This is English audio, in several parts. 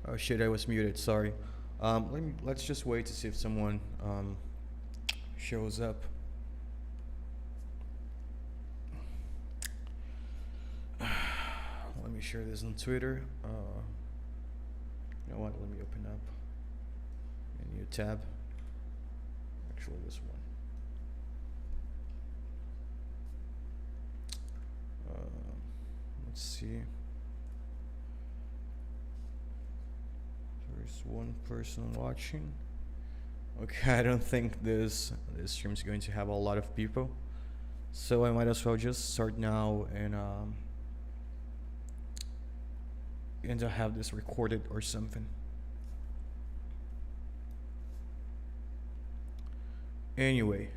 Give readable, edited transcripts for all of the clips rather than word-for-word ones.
Oh shit, I was muted. Sorry. Let's just wait to see if someone shows up. Let me share this on Twitter. You know what? Let me open up a new tab. Actually, this one. Let's see. There's one person watching. Okay, I don't think this stream is going to have a lot of people, so I might as well just start now and I'll have this recorded or something. Anyway,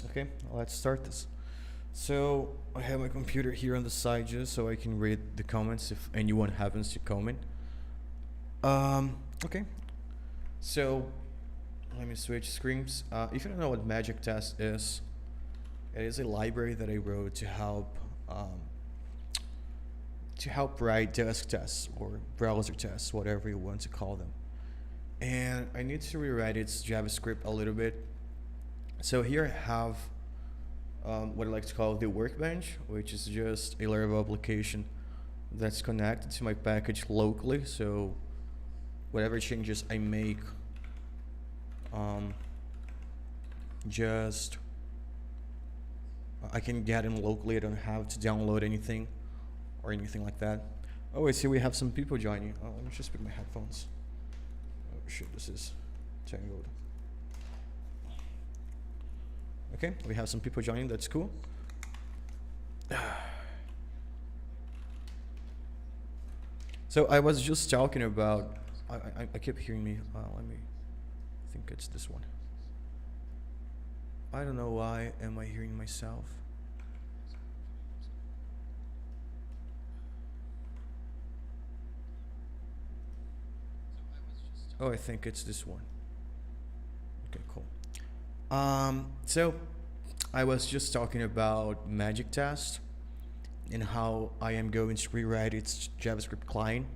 okay, let's start this. So I have my computer here on the side just so I can read the comments if anyone happens to comment. Okay, so let me switch screens. If you don't know what Magic Test is, it is a library that I wrote to help write desk tests or browser tests, whatever you want to call them. And I need to rewrite its JavaScript a little bit. So here I have what I like to call the workbench, which is just a Laravel application that's connected to my package locally. So whatever changes I make, I can get them locally. I don't have to download anything or anything like that. Oh, I see we have some people joining. Oh, let me just pick my headphones. Oh shit, this is tangled. Okay, we have some people joining. That's cool. So I was just talking about. I keep hearing me. Let me. I think it's this one. I don't know why am I hearing myself. Oh, I think it's this one. Okay, cool. So I was just talking about Magic Test and how I am going to rewrite its JavaScript client.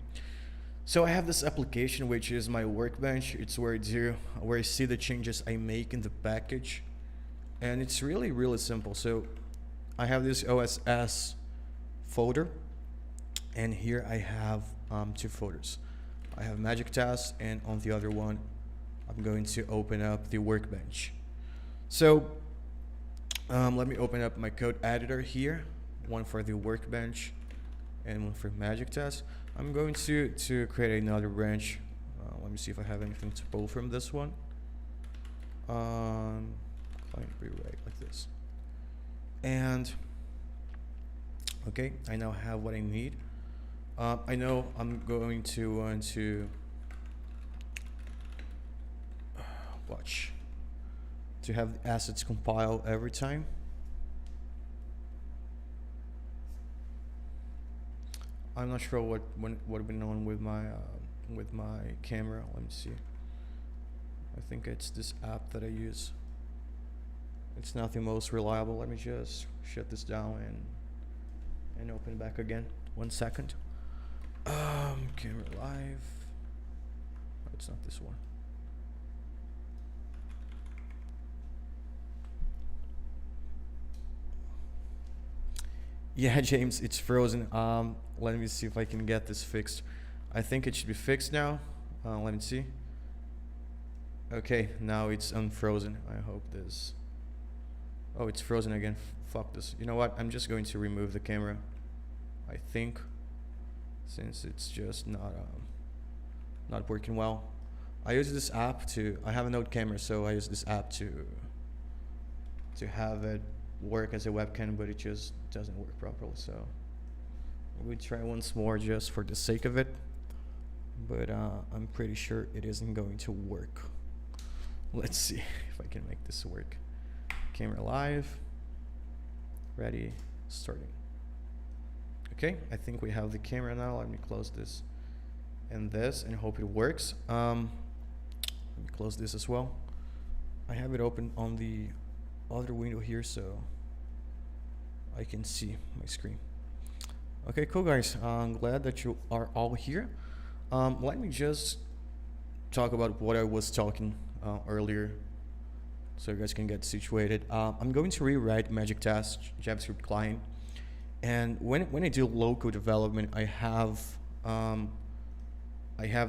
So I have this application which is my workbench. It's where I see the changes I make in the package, and it's really simple. So I have this OSS folder, and here I have two folders. I have Magic Test, and on the other one I'm going to open up the workbench. So let me open up my code editor here, one for the workbench and one for Magic Test. I'm going to create another branch. Let me see if I have anything to pull from this one. Client rewrite like this. And okay, I now have what I need. I know I'm going to want to watch to have the assets compile every time. I'm not sure what went on with my camera. Let me see. I think it's this app that I use. It's not the most reliable. Let me just shut this down and open it back again. 1 second. Camera live. Oh, it's not this one. Yeah, James, it's frozen. Let me see if I can get this fixed. I think it should be fixed now. Let me see. Okay, now it's unfrozen. I hope this. Oh, it's frozen again. Fuck this. You know what? I'm just going to remove the camera. I think, since it's just not working well. I use this app to. I have a Node camera, so I use this app to have it work as a webcam, but it just doesn't work properly. So we try once more just for the sake of it, but I'm pretty sure it isn't going to work. Let's see if I can make this work. Camera live, ready, starting. Okay, I think we have the camera now. Let me close this and hope it works. Let me close this as well. I have it open on the other window here so I can see my screen. Okay, cool guys. I'm glad that you are all here. Let me just talk about what I was talking earlier so you guys can get situated. I'm going to rewrite Magic Task JavaScript client. And when I do local development, I have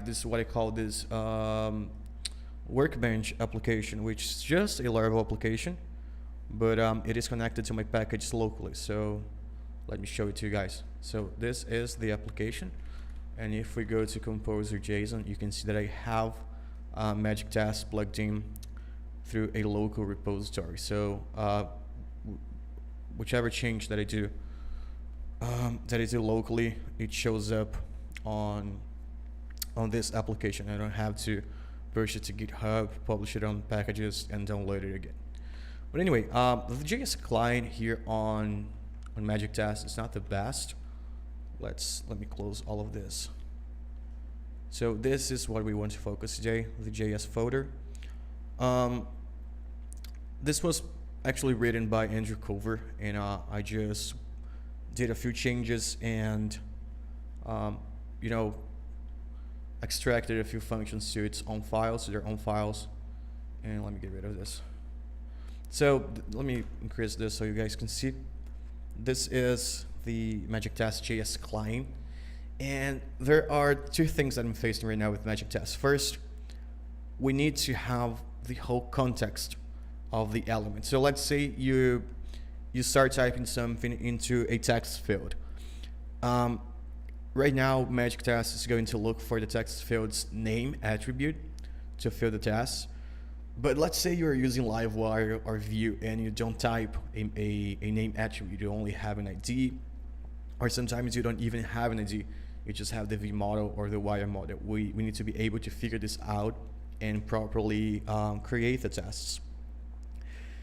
this, what I call this Workbench application, which is just a Laravel application, but it is connected to my package locally. So let me show it to you guys. So this is the application, and if we go to composer.json, you can see that I have Magic Task plugged in through a local repository. So whichever change that I do locally, it shows up on this application. I don't have to push it to GitHub, publish it on packages, and download it again. But anyway, the JS client here on Magic Task is not the best. Let me close all of this. So this is what we want to focus today, the JS folder. This was actually written by Andrew Culver, and I just did a few changes and extracted a few functions to its own files, to their own files. And let me get rid of this. So let me increase this so you guys can see. This is the Magic Task JS client. And there are two things that I'm facing right now with Magic Task. First, we need to have the whole context of the element. So let's say you start typing something into a text field. Right now, Magic Task is going to look for the text field's name attribute to fill the task. But let's say you're using Livewire or Vue and you don't type a name attribute. You only have an ID, or sometimes you don't even have an ID. You just have the V model or the wire model. We need to be able to figure this out and properly create the tests.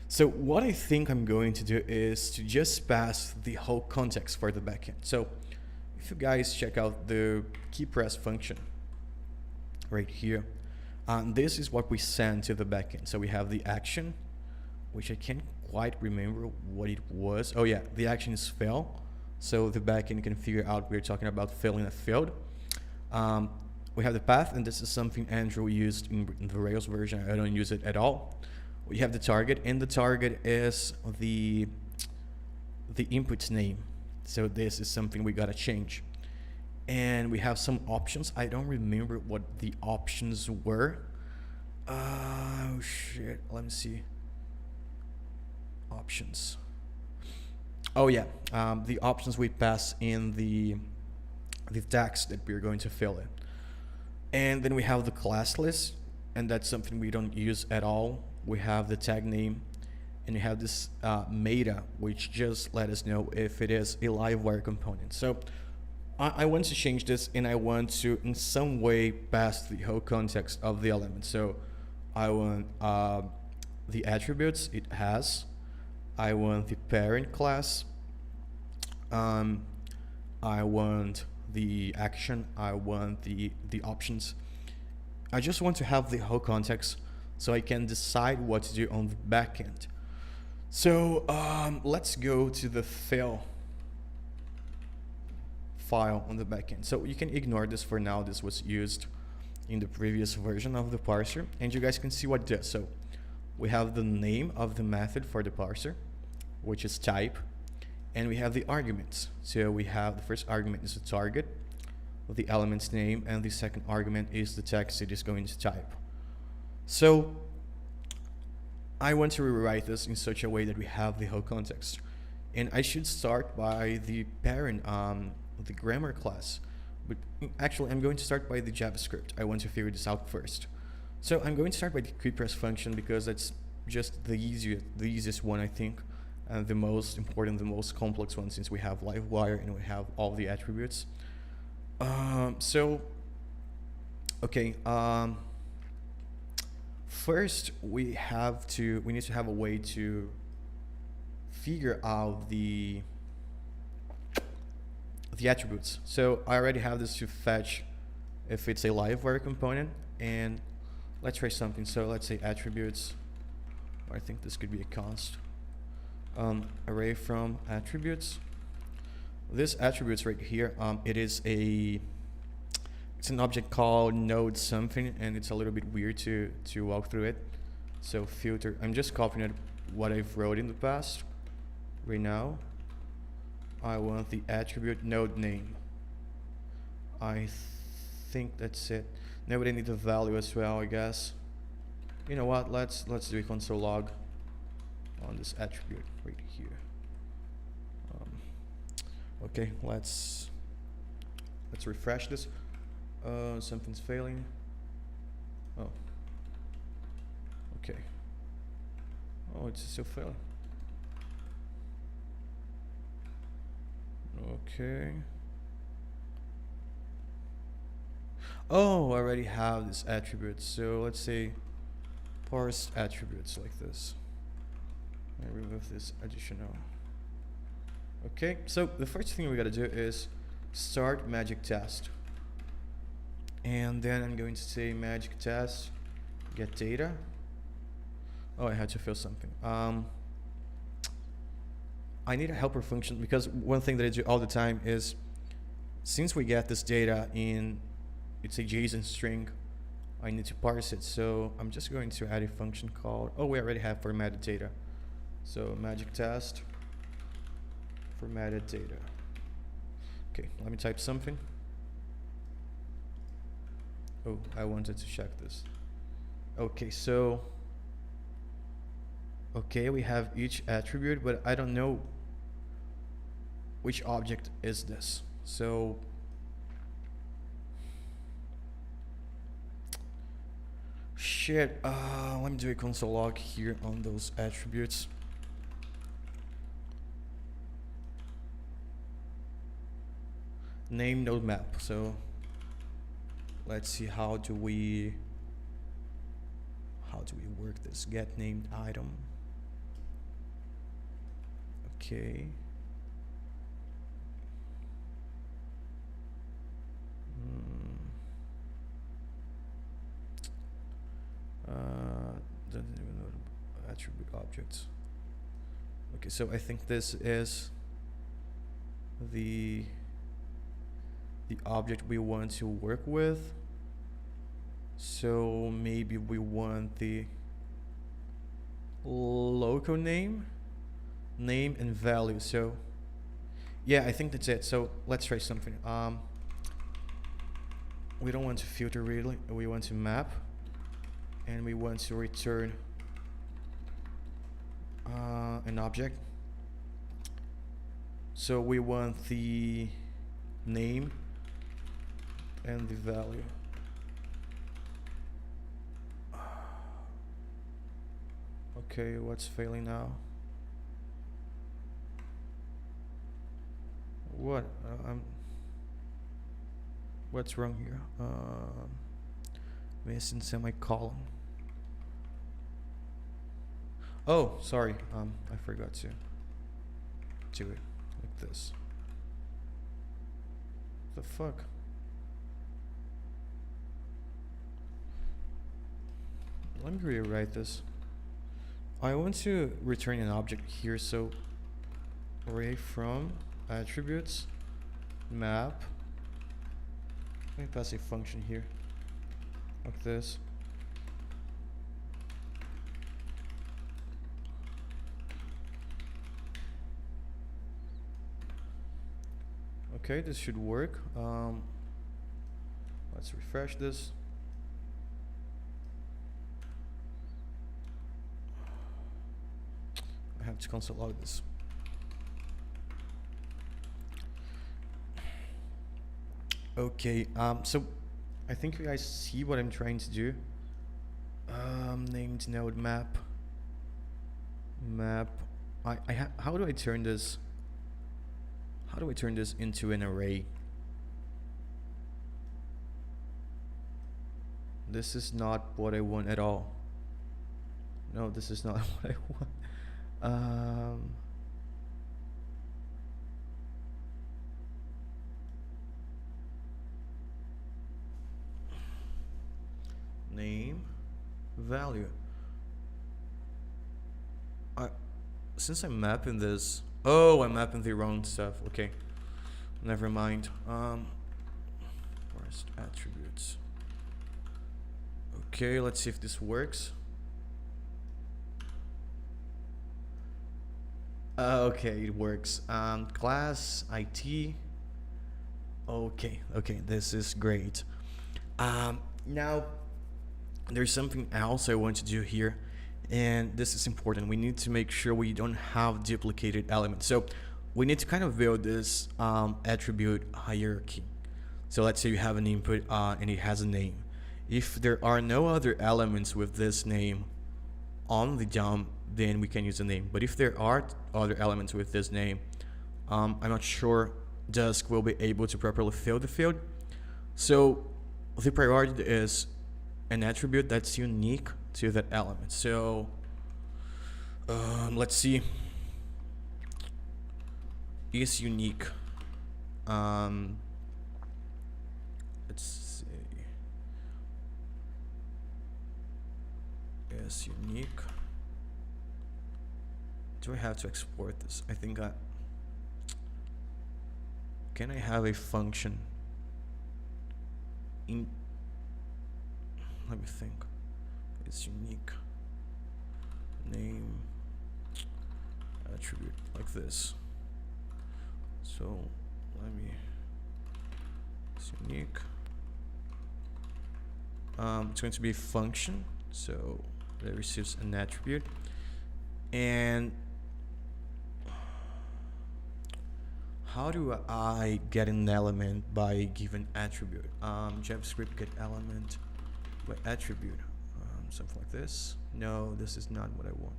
So what I think I'm going to do is to just pass the whole context for the backend. So if you guys check out the Keypress function right here, this is what we send to the backend. So we have the action, which I can't quite remember what it was. Oh yeah, the action is fill. So the backend can figure out we're talking about filling a field. We have the path, and this is something Andrew used in the Rails version. I don't use it at all. We have the target, and the target is the input name. So this is something we gotta change. And we have some options. I don't remember what the options were. Oh shit, let me see. Options. Oh yeah, the options we pass in the text that we're going to fill in. And then we have the class list, and that's something we don't use at all. We have the tag name, and we have this meta, which just let us know if it is a Livewire component. So I want to change this, and I want to in some way pass the whole context of the element. So I want the attributes it has. I want the parent class. I want the action. I want the options. I just want to have the whole context so I can decide what to do on the back end. So let's go to the fill file on the backend. So you can ignore this for now. This was used in the previous version of the parser, and you guys can see what it does. So we have the name of the method for the parser, which is type, and we have the arguments. So we have the first argument is the target, the element's name, and the second argument is the text it is going to type. So I want to rewrite this in such a way that we have the whole context. And I should start by the parent, the grammar class. But actually, I'm going to start by the JavaScript. I want to figure this out first. So I'm going to start by the Keypress function because that's just the easiest one, I think, and the most important, the most complex one, since we have Livewire and we have all the attributes. First, we need to have a way to figure out the attributes. So I already have this to fetch if it's a Livewire component, and let's try something. So let's say attributes. I think this could be a const. Array from attributes. this attributes right here, it's an object called node something, and it's a little bit weird to walk through it. So filter, I'm just copying it what I've wrote in the past. Right now, I want the attribute node name. I think that's it. Now we need the value as well, I guess. You know what? Let's do a console log on this attribute right here. Okay, let's refresh this. Something's failing. Oh. Okay. Oh, it's still failing. Okay. Oh, I already have this attribute. So let's say parse attributes like this. I remove this additional. Okay, so the first thing we gotta do is start magic test. And then I'm going to say magic test get data. Oh, I had to fill something. I need a helper function because one thing that I do all the time is, since we get this data in, it's a JSON string, I need to parse it. So I'm just going to add a function called, oh, we already have formatted data. So magic test formatted data. Okay, let me type something. Oh, I wanted to check this. Okay, so okay, we have each attribute, but I don't know which object is this. So shit, let me do a console log here on those attributes. Name node map. So let's see, how do we work this? Get named item. Okay. Doesn't even know attribute objects. Okay, so I think this is the object we want to work with. So maybe we want the local name and value. So yeah, I think that's it. So let's try something. We don't want to filter really, we want to map, and we want to return an object. So we want the name and the value. Okay, what's failing now? What? What's wrong here? Missing semicolon. Oh, sorry. I forgot to do it like this. The fuck? Let me rewrite this. I want to return an object here, so array from attributes map. Let me pass a function here like this. Okay, this should work. Let's refresh this. I have to console log this. Okay, so I think you guys see what I'm trying to do. Named node map. How do I turn this? How do I turn this into an array? This is not what I want at all. No, this is not what I want. Name, value. Since I'm mapping this, oh, I'm mapping the wrong stuff. Okay, Never mind. Parse Attributes. Okay, let's see if this works. Okay, it works. Class IT. Okay, this is great. Now, there's something else I want to do here, and this is important. We need to make sure we don't have duplicated elements. So we need to kind of build this attribute hierarchy. So let's say you have an input and it has a name. If there are no other elements with this name on the DOM, then we can use the name. But if there are other elements with this name, I'm not sure Dusk will be able to properly fill the field. So the priority is an attribute that's unique to that element. So let's see. Is unique. Let's see. Is unique. Do I have to export this? I think can I have a function in, let me think. It's unique. Name attribute like this. So let me, it's unique. It's going to be a function, so that receives an attribute. And how do I get an element by a given attribute? JavaScript get element by attribute. Something like this. No, this is not what I want.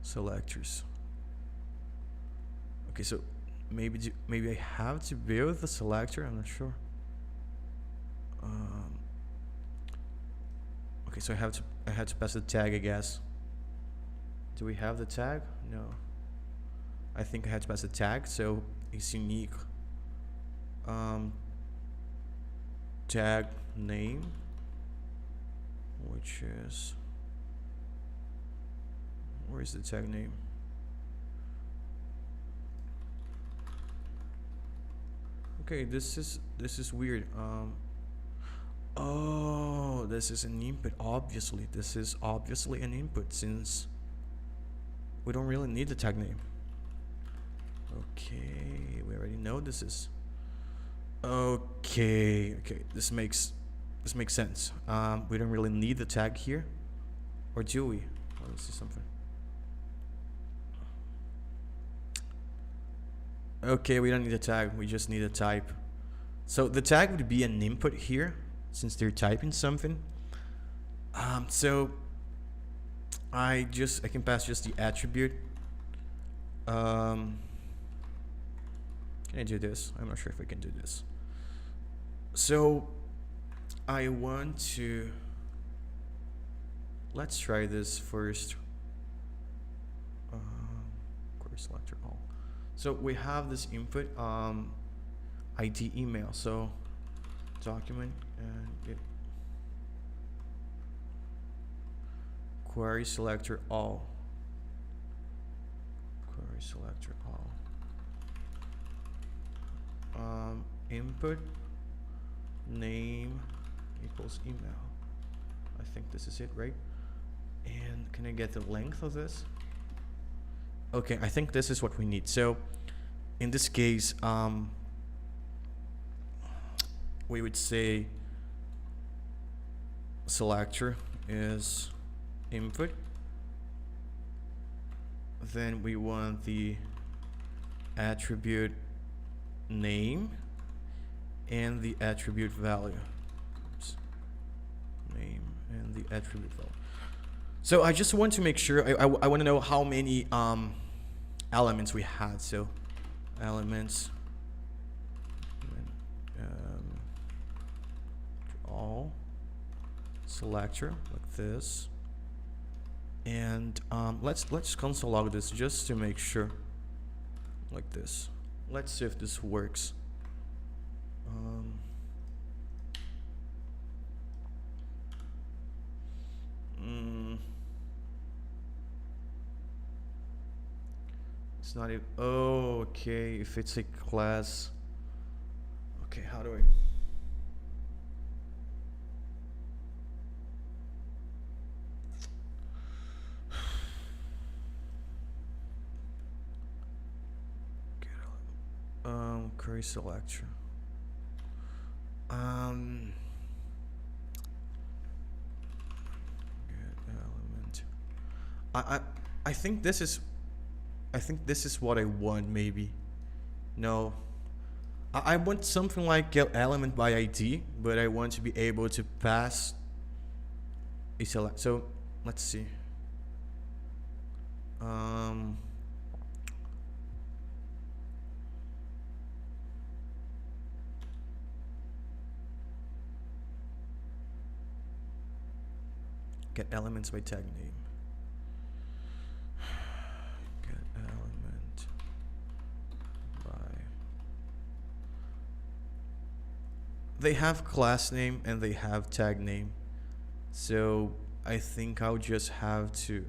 Selectors. Okay, so maybe I have to build the selector. I'm not sure. Okay, so I had to pass the tag, I guess. Do we have the tag? No. I think I had to pass the tag, so it's unique. Tag name, which is, where is the tag name? Okay, this is weird. Oh, this is an input. Obviously, this is obviously an input since we don't really need the tag name. Okay, we already know this is. Okay, this makes sense. We don't really need the tag here, or do we? Let's see something. Okay, we don't need a tag. We just need a type. So the tag would be an input here, since they're typing something. So I can pass just the attribute. Can I do this? I'm not sure if I can do this. So I want to, let's try this first. Query selector all. So we have this input ID email. So document and get query selector all. Query selector all. Input name equals email. I think this is it, right? And can I get the length of this? Okay, I think this is what we need. So in this case, we would say selector is input. Then we want the attribute name and the attribute value. Oops. Name and the attribute value. So I just want to make sure, I want to know how many elements we had. So elements, all, selector like this, and let's console log this just to make sure, like this. Let's see if this works. It's not a, oh, okay, if it's a class. Okay, how do I? Query selector. Get element. I think this is. I think this is what I want. Maybe. No. I want something like get element by ID, but I want to be able to pass a select. So let's see. Get elements by tag name. Get element by. They have class name and they have tag name. So I think I'll just have to.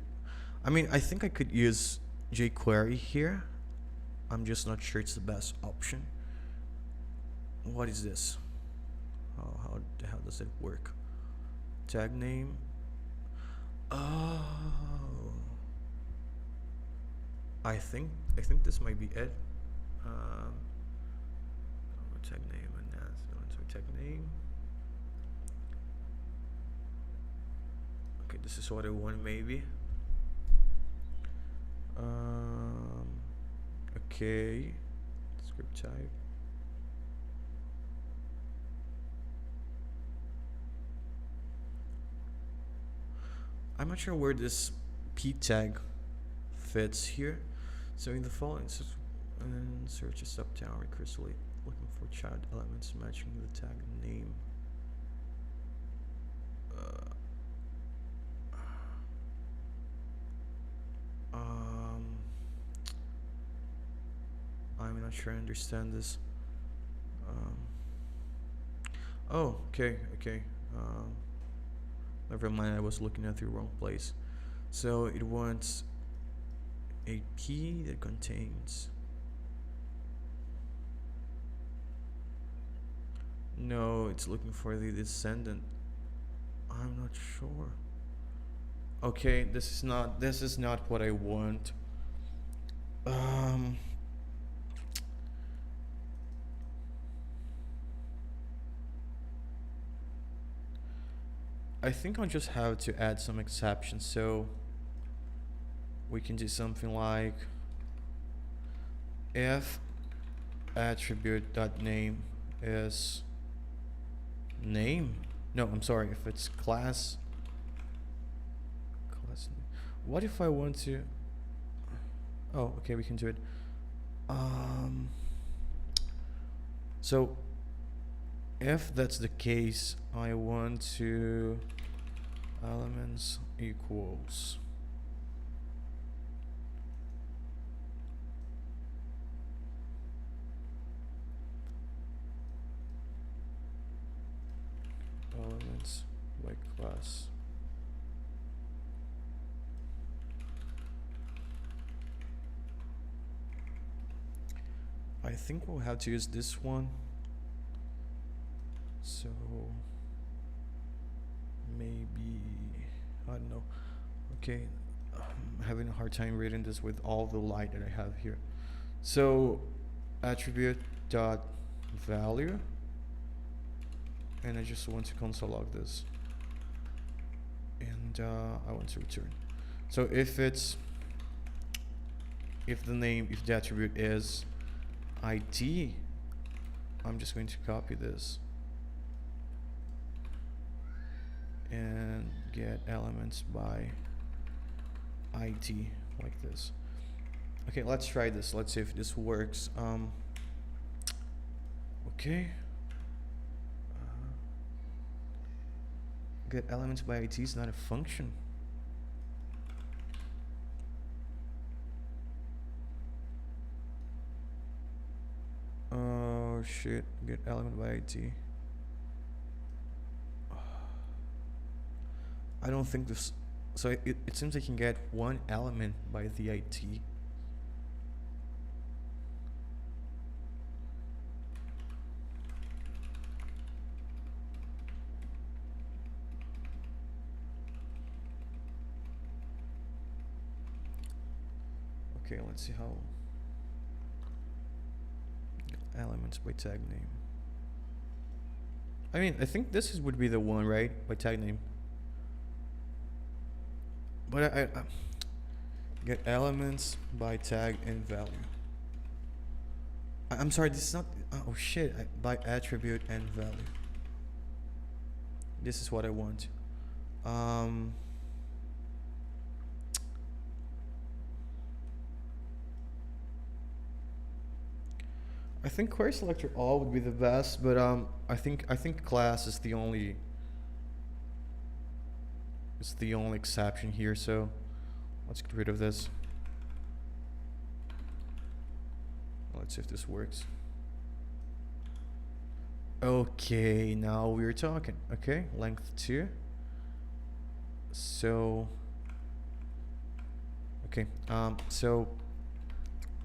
I mean, I think I could use jQuery here. I'm just not sure it's the best option. What is this? How does it work? Tag name. Oh, I think this might be it. Tag name and that's tag name. Okay, this is what I want maybe. Okay, script type. I'm not sure where this p tag fits here. So in the following, and search a subtown recursively looking for child elements matching the tag name. I'm not sure I understand this. Oh, okay. Never mind, I was looking at the wrong place. So it wants a key that contains. No, it's looking for the descendant. I'm not sure. Okay, this is not what I want. I think I'll just have to add some exceptions, so we can do something like if attribute.name is name. No, I'm sorry, if it's class name. What if I want to? Oh, okay, we can do it. So if that's the case, I want to elements equals elements by class. I think we'll have to use this one. So maybe, I don't know. Okay, I'm having a hard time reading this with all the light that I have here. So attribute dot value, and I just want to console log this, and I want to return. So if the attribute is ID, I'm just going to copy this and get elements by ID like this. Okay, let's try this. Let's see if this works. Okay. Get elements by ID is not a function. Oh shit, get element by ID. I don't think this, so it seems I can get one element by the ID. Okay, let's see how elements by tag name. I mean, I think this would be the one, right? By tag name. But I get elements by tag and value. I'm sorry, this is not. Oh shit! By attribute and value. This is what I want. I think query selector all would be the best, but I think class is the only exception here. So let's get rid of this. Let's see if this works. Okay, now we're talking. Okay, length 2. So okay, so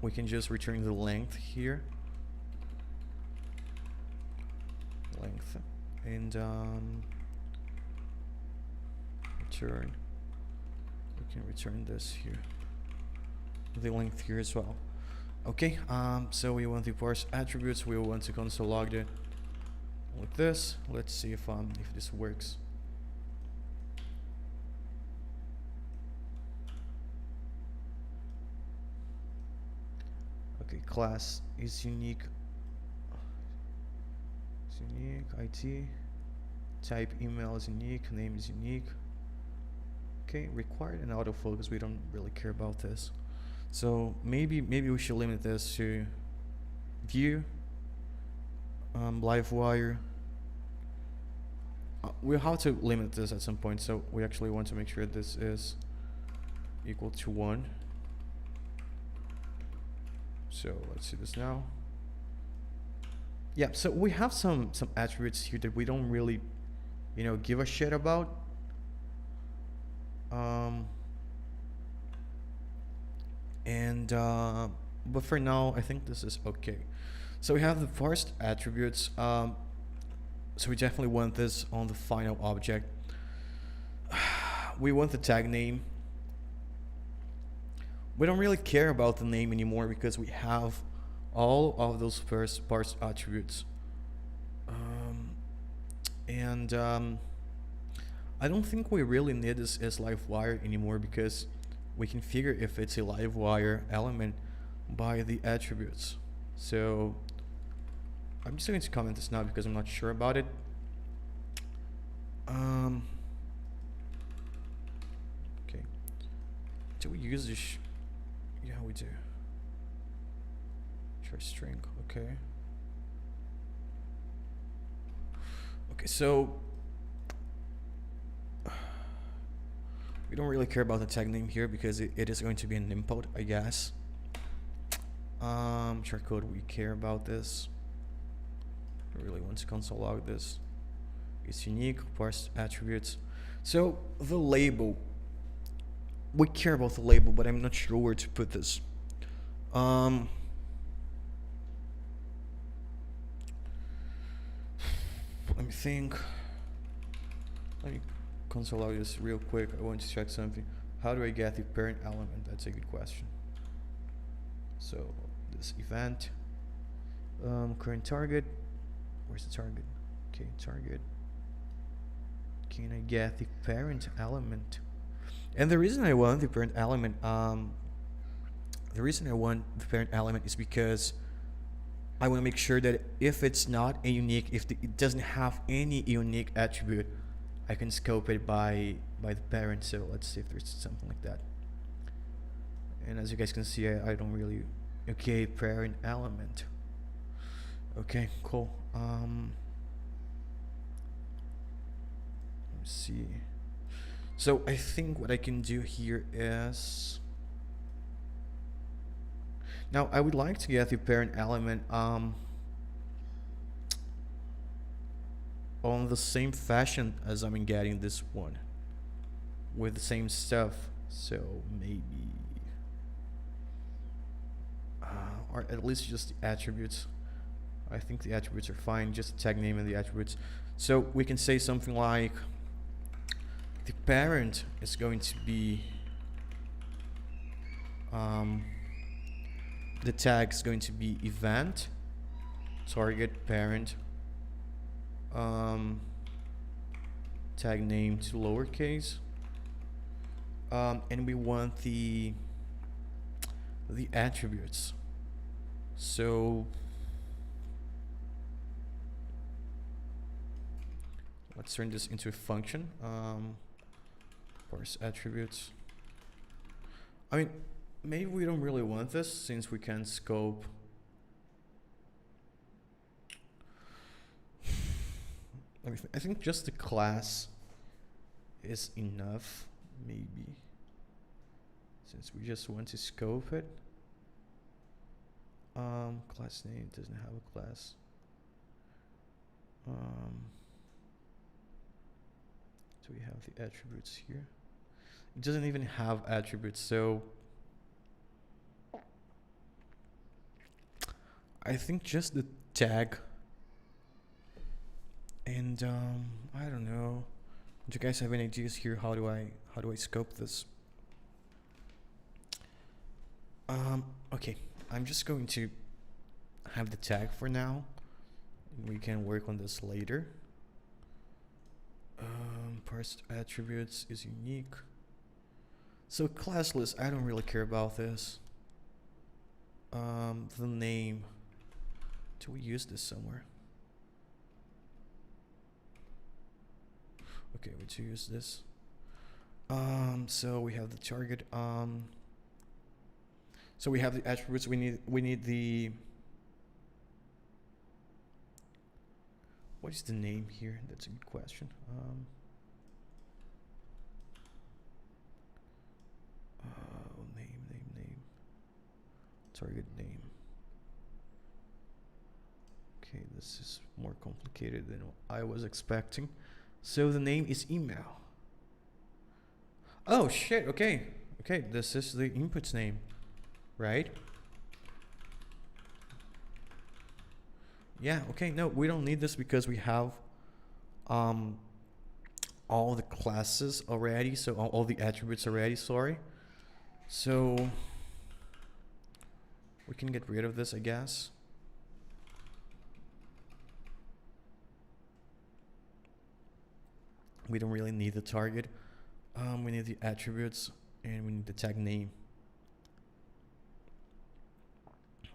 we can just return the length here. Length and return. We can return this here. The length here as well. Okay, so we want the parse attributes. We want to console log it like this. Let's see if this works. Okay, class is unique. It's unique. IT type email is unique. Name is unique. Okay, required and autofocus. We don't really care about this. So maybe we should limit this to view, Livewire. We'll have to limit this at some point, so we actually want to make sure this is equal to 1. So let's see this now. Yeah, so we have some attributes here that we don't really, give a shit about. But for now, I think this is okay. So we have the parsed attributes. So we definitely want this on the final object. We want the tag name. We don't really care about the name anymore because we have all of those parsed attributes. I don't think we really need this as Livewire anymore because we can figure if it's a Livewire element by the attributes. So I'm just going to comment this now because I'm not sure about it. Okay. Do we use this? Yeah, we do. Try string. Okay. Okay, so we don't really care about the tag name here because it is going to be an input, I guess. Char code, we care about this. I really want to console log this. It's unique, parse attributes. So the label, we care about the label, but I'm not sure where to put this. Let me think. Let me console log this real quick. I want to check something. How do I get the parent element? That's a good question. So this event, current target. Where's the target? Okay, target. Can I get the parent element? And the reason I want the parent element, is because I want to make sure that if it's not a unique, it doesn't have any unique attribute, I can scope it by the parent. So let's see if there's something like that. And as you guys can see, I don't really. Okay, parent element. Okay, cool. Let's see. So I think what I can do here is, now I would like to get the parent element on the same fashion as I'm getting this one, with the same stuff. So maybe or at least just the attributes. I think the attributes are fine, just the tag name and the attributes. So we can say something like the parent is going to be the tag is going to be event target parent tag name to lowercase, and we want the attributes. So let's turn this into a function. Parse attributes. I mean, maybe we don't really want this since we can scope. I think just the class is enough, maybe, since we just want to scope it. Class name doesn't have a class. So we have the attributes here. It doesn't even have attributes, so I think just the tag. And I don't know. Do you guys have any ideas here? How do I scope this? Okay, I'm just going to have the tag for now. We can work on this later. Parse attributes is unique. So classless, I don't really care about this. The name. Do we use this somewhere? Okay, we do use this. So we have the target. So we have the attributes. We need the. What is the name here? That's a good question. Name. Target name. Okay, this is more complicated than I was expecting. So the name is email. Oh shit, okay. Okay, this is the input's name, right? Yeah, okay, no, we don't need this because we have all the classes already, so all the attributes already, sorry. So we can get rid of this, I guess. We don't really need the target. We need the attributes and we need the tag name.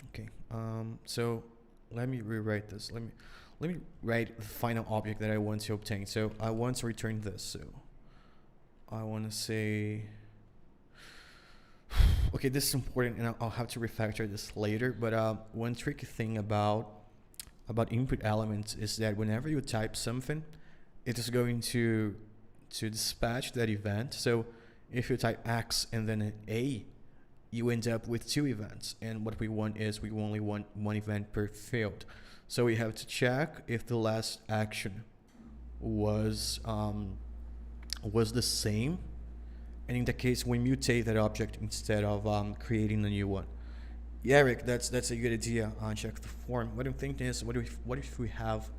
Okay. So let me rewrite this. Let me write the final object that I want to obtain. So I want to return this. So I want to say, okay, this is important, and I'll have to refactor this later. But one tricky thing about input elements is that whenever you type something, it is going to dispatch that event. So if you type X and then an A, you end up with two events. And what we want is we only want one event per field. So we have to check if the last action was the same. And in that case, we mutate that object instead of creating a new one. Yeah, Eric, that's a good idea. Check the form. What I'm thinking is, what if we have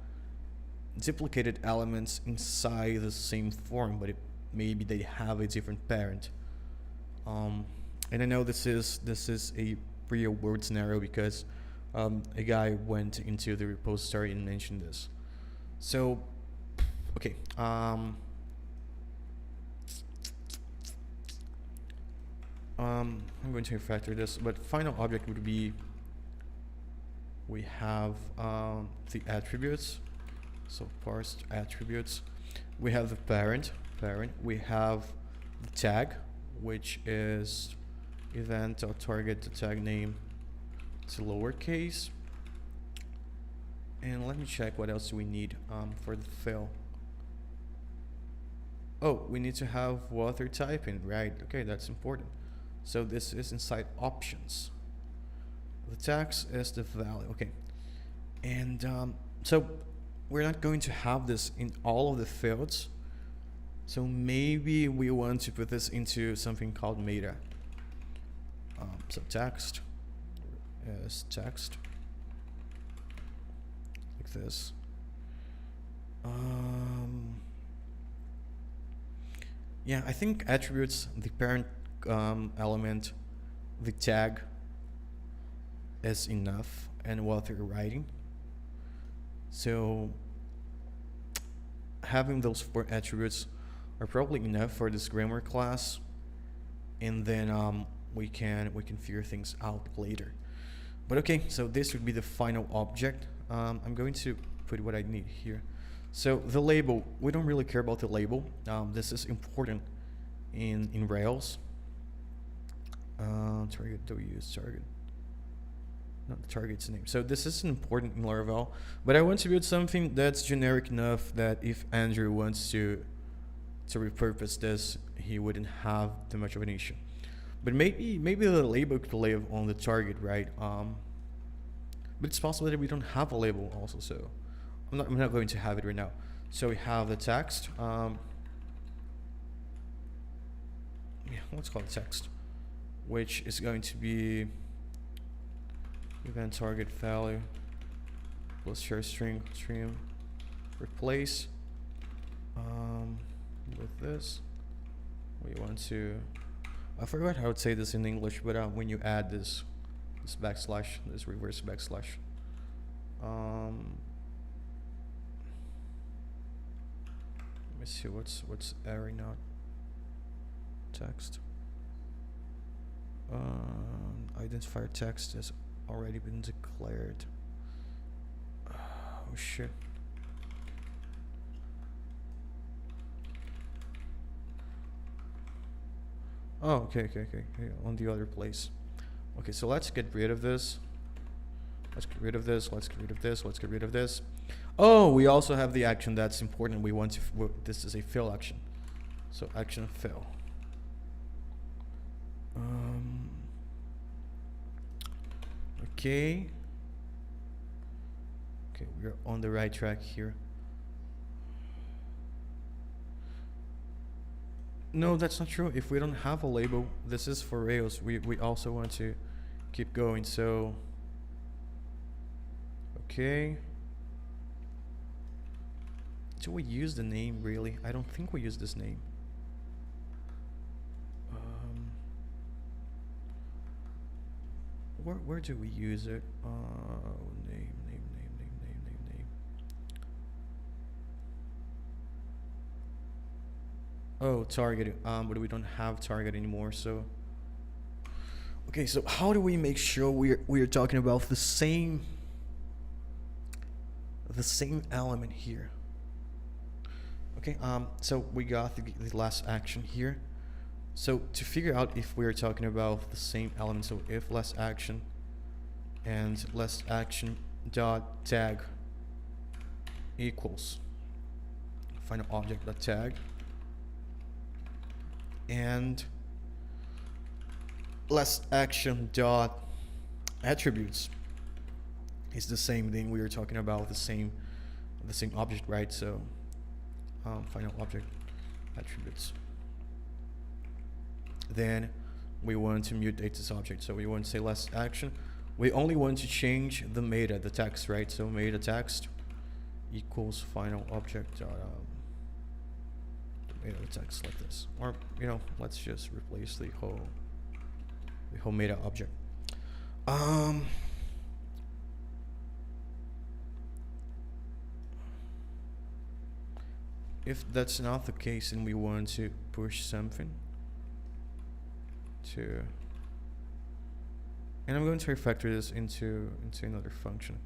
duplicated elements inside the same form, but maybe they have a different parent. And I know this is a real world scenario because a guy went into the repository and mentioned this. So, okay. I'm going to refactor this, but final object would be, we have the attributes. So parse attributes. We have the parent. We have the tag, which is event or target the tag name to lowercase. And let me check what else do we need for the fill. Oh, we need to have water typing, right? Okay, that's important. So this is inside options. The text is the value. Okay, and so we're not going to have this in all of the fields. So maybe we want to put this into something called meta. So text is text, like this. Yeah, I think attributes, the parent element, the tag, is enough and what they're writing. So having those 4 attributes are probably enough for this grammar class, and then we can figure things out later. But okay, so this would be the final object. I'm going to put what I need here. So the label, we don't really care about the label. This is important in Rails. Target, do we use target? Not the target's name. So this isn't important in Laravel, but I want to build something that's generic enough that if Andrew wants to repurpose this, he wouldn't have too much of an issue. But maybe the label could live on the target, right? But it's possible that we don't have a label also, so I'm not going to have it right now. So we have the text. Yeah, let's call it text, which is going to be event target value plus share string stream replace. With this, we want to, I forgot how to say this in English, but when you add this backslash, this reverse backslash, let me see what's array not text. Identifier text has already been declared. Oh shit. Oh, okay, on the other place. Okay, so let's get rid of this. Let's get rid of this, let's get rid of this, let's get rid of this. Oh, we also have the action that's important. We want to, this is a fill action. So action fill. Okay. Okay, we're on the right track here. No, that's not true. If we don't have a label, this is for Rails. We also want to keep going. So, okay. Do we use the name really? I don't think we use this name. Where do we use it? Name. Oh, target. But we don't have target anymore. So, okay. So how do we make sure we're talking about the same element here? Okay. So we got the last action here. So to figure out if we're talking about the same element, so if last action and last action dot tag equals final object dot tag, and last action dot attributes is the same thing. We are talking about the same object, right? So final object attributes. Then we want to mutate this object. So we want to say last action. We only want to change the meta, the text, right? So meta text equals final object meta text like this. Or let's just replace the whole meta object. If that's not the case and we want to push something to, and I'm going to refactor this into another function,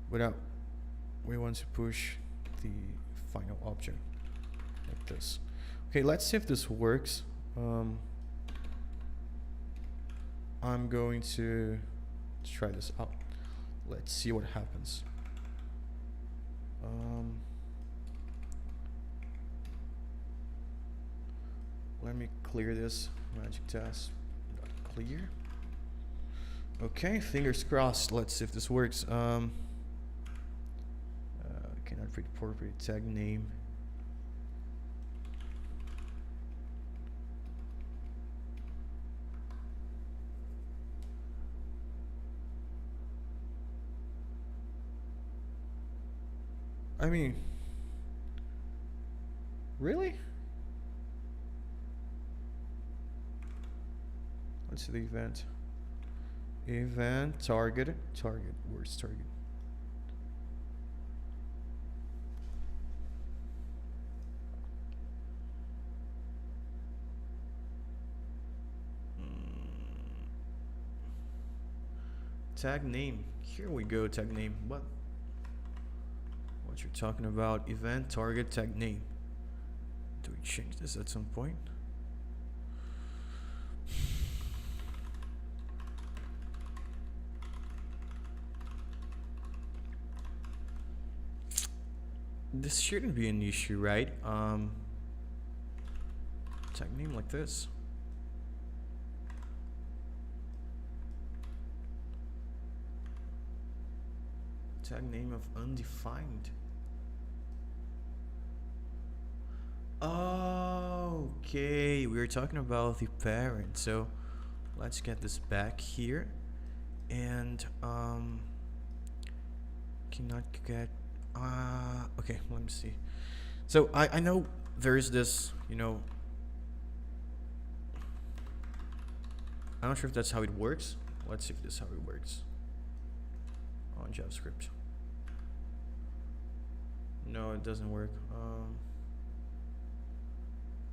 without, we want to push the final object like this. Okay, let's see if this works. I'm going to try this out. Let's see what happens. Let me clear this magic task. Clear. Okay, fingers crossed. Let's see if this works. Cannot read appropriate tag name. I mean, really? Let's see the event. Event target. Where's target? Tag name. Here we go. Tag name. What you're talking about? Event target tag name. Do we change this at some point? This shouldn't be an issue, right? Tag name like this. Tag name of undefined. Okay, we were talking about the parent, so let's get this back here. And cannot get okay, let me see. So I know there's this, you know, I'm not sure if that's how it works. Let's see if this is how it works on JavaScript. No, it doesn't work.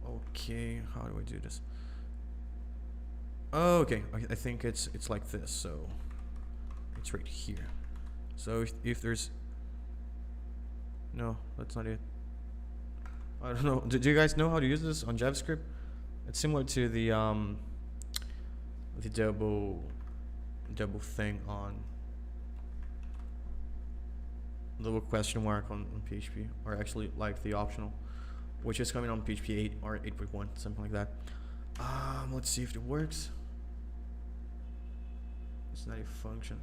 Okay, how do I do this? Oh, okay, I think it's like this. So it's right here. So if there's no, that's not it. I don't know. Do you guys know how to use this on JavaScript? It's similar to the double thing on double question mark on PHP, or actually like the optional, which is coming on PHP 8 or 8.1, something like that. Let's see if it works. It's not a function.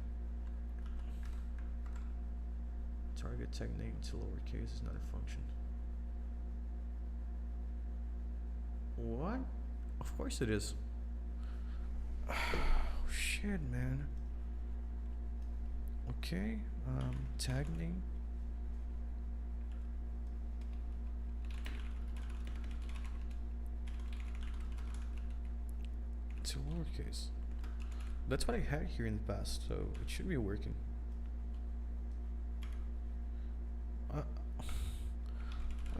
Target tag name to lowercase is not a function. What? Of course it is. Oh, shit, man. Okay, tag name. To lowercase. That's what I had here in the past, so it should be working. Why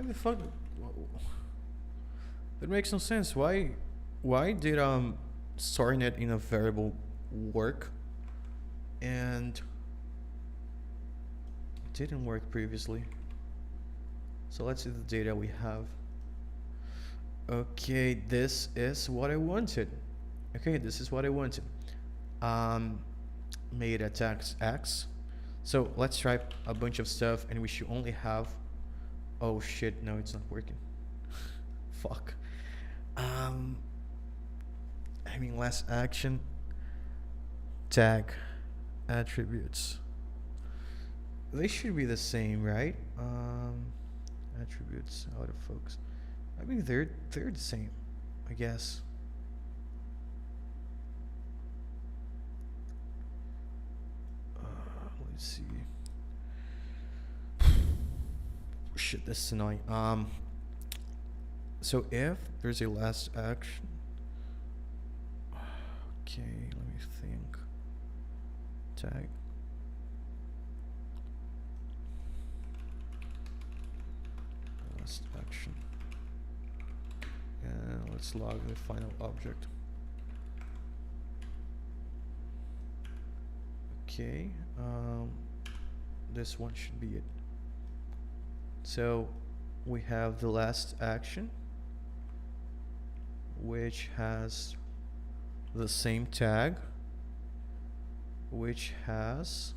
the fuck? That makes no sense. Why did storing it in a variable work, and it didn't work previously? So let's see the data we have. Okay, this is what I wanted. Okay, this is what I wanted. Made a text X. So let's try a bunch of stuff, and we should only have. Oh shit! No, it's not working. Fuck. I mean, last action. Tag attributes. They should be the same, right? Attributes out of focus. I mean, they're the same, I guess. Let's see. Shit, this is annoying. So if there's a last action. Okay, let me think. Tag. Last action. And let's log the final object. Okay, this one should be it. So we have the last action, which has the same tag, which has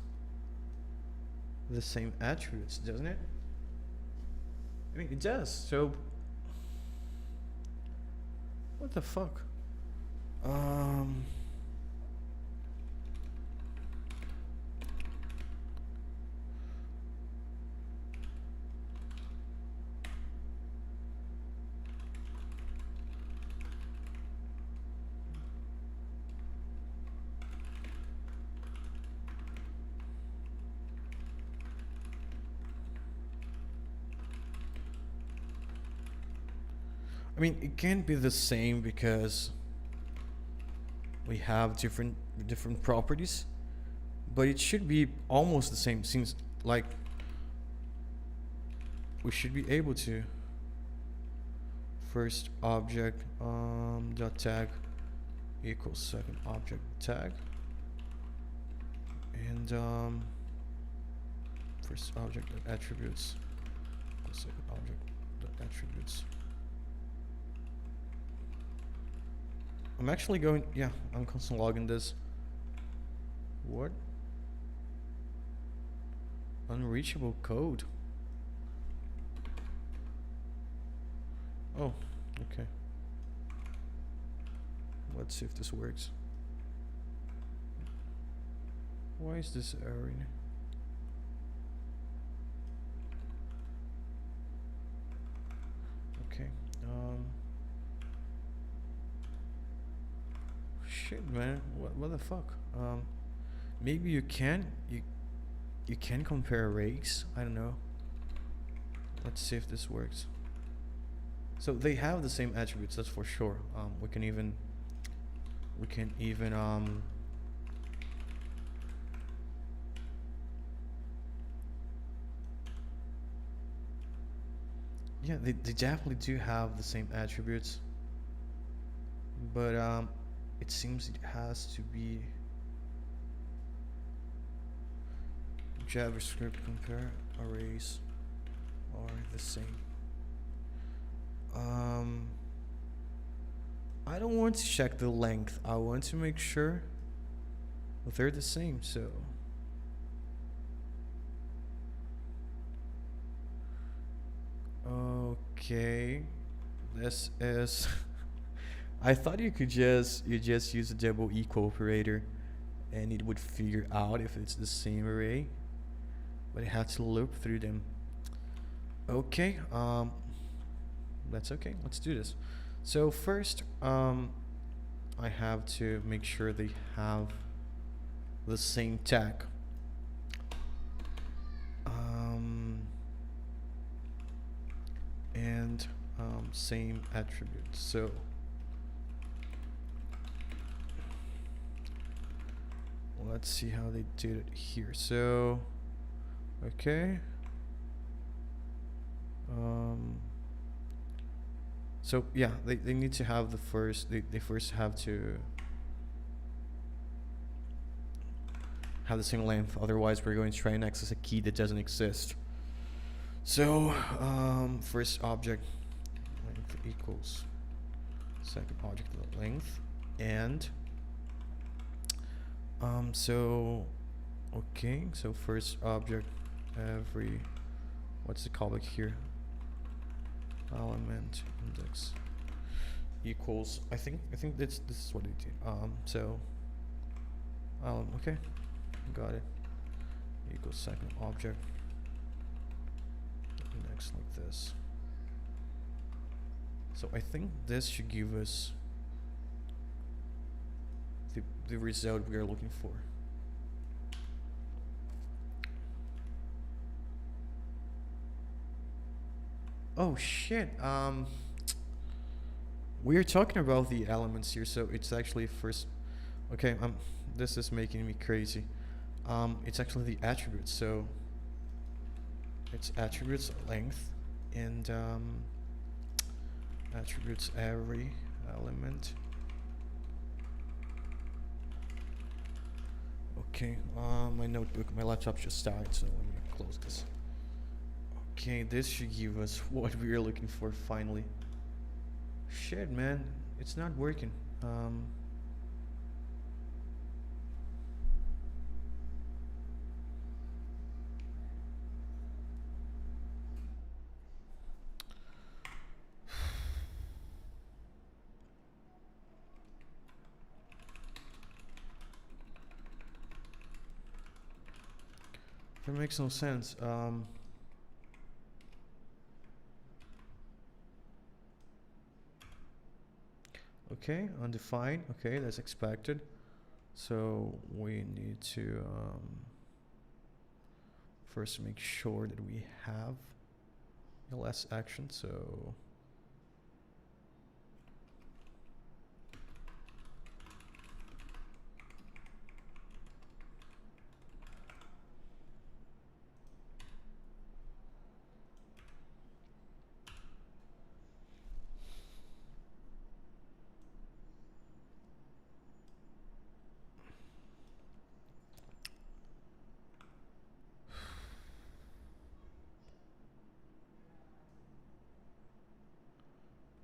the same attributes, doesn't it? I mean, it does. So what the fuck? I mean, it can't be the same because we have different properties, but it should be almost the same. Seems like we should be able to first object dot tag equals second object tag, and first object dot attributes equals second object dot attributes. I'm actually going, yeah, I'm console logging this. What? Unreachable code. Oh, okay. Let's see if this works. Why is this erroring? Okay. Shit, man. What the fuck? Maybe you can compare arrays. I don't know. Let's see if this works. So they have the same attributes, that's for sure. We can even yeah, they definitely do have the same attributes, but it seems it has to be JavaScript compare arrays are the same. I don't want to check the length. I want to make sure they're the same. So okay, this is I thought you could just use a double equal operator and it would figure out if it's the same array, but it had to loop through them. Okay, that's okay. Let's do this. So first, I have to make sure they have the same tag. And same attributes. So let's see how they did it here. So okay. So yeah, they need to have the first, they first have to have the same length, otherwise we're going to try and access a key that doesn't exist. So first object length equals second object length, and so okay, so first object every, what's the callback here, element index equals, I think this is what it did. So okay, got it, equals second object index like this. So I think this should give us the result we are looking for. Oh shit, we are talking about the elements here, so it's actually first, okay, this is making me crazy. It's actually the attributes, so it's attributes length and attributes every element. Okay, my notebook, my laptop just died, so let me close this. Okay, this should give us what we are looking for finally. Shit, man, it's not working. That makes no sense. Okay, undefined. Okay, that's expected. So we need to first make sure that we have ls action. So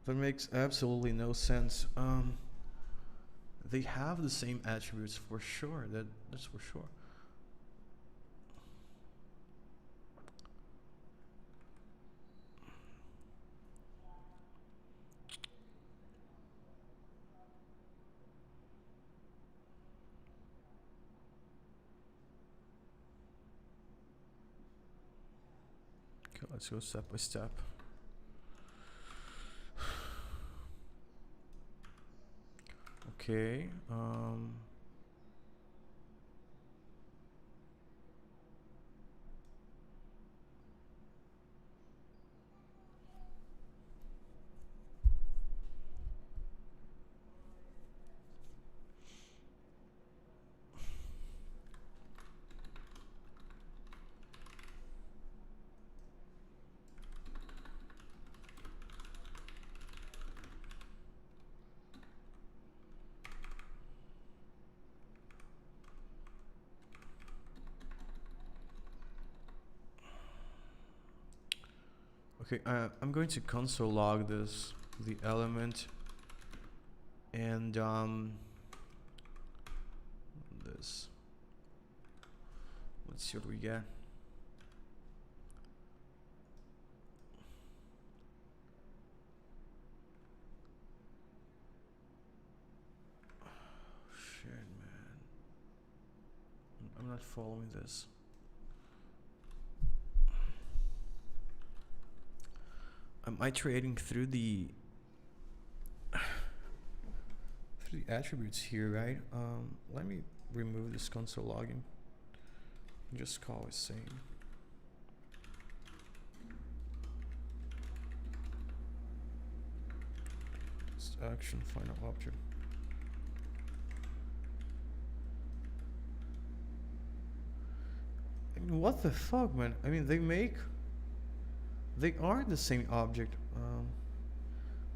That makes absolutely no sense. They have the same attributes for sure. That's for sure. Okay, let's go step by step. Okay. Okay, I'm going to console log the element, and this. Let's see what we get. Shit, man. I'm not following this. I'm iterating through the attributes here, right? Let me remove this console logging and just call it same. It's action final object. I mean, what the fuck, man? I mean, they are the same object.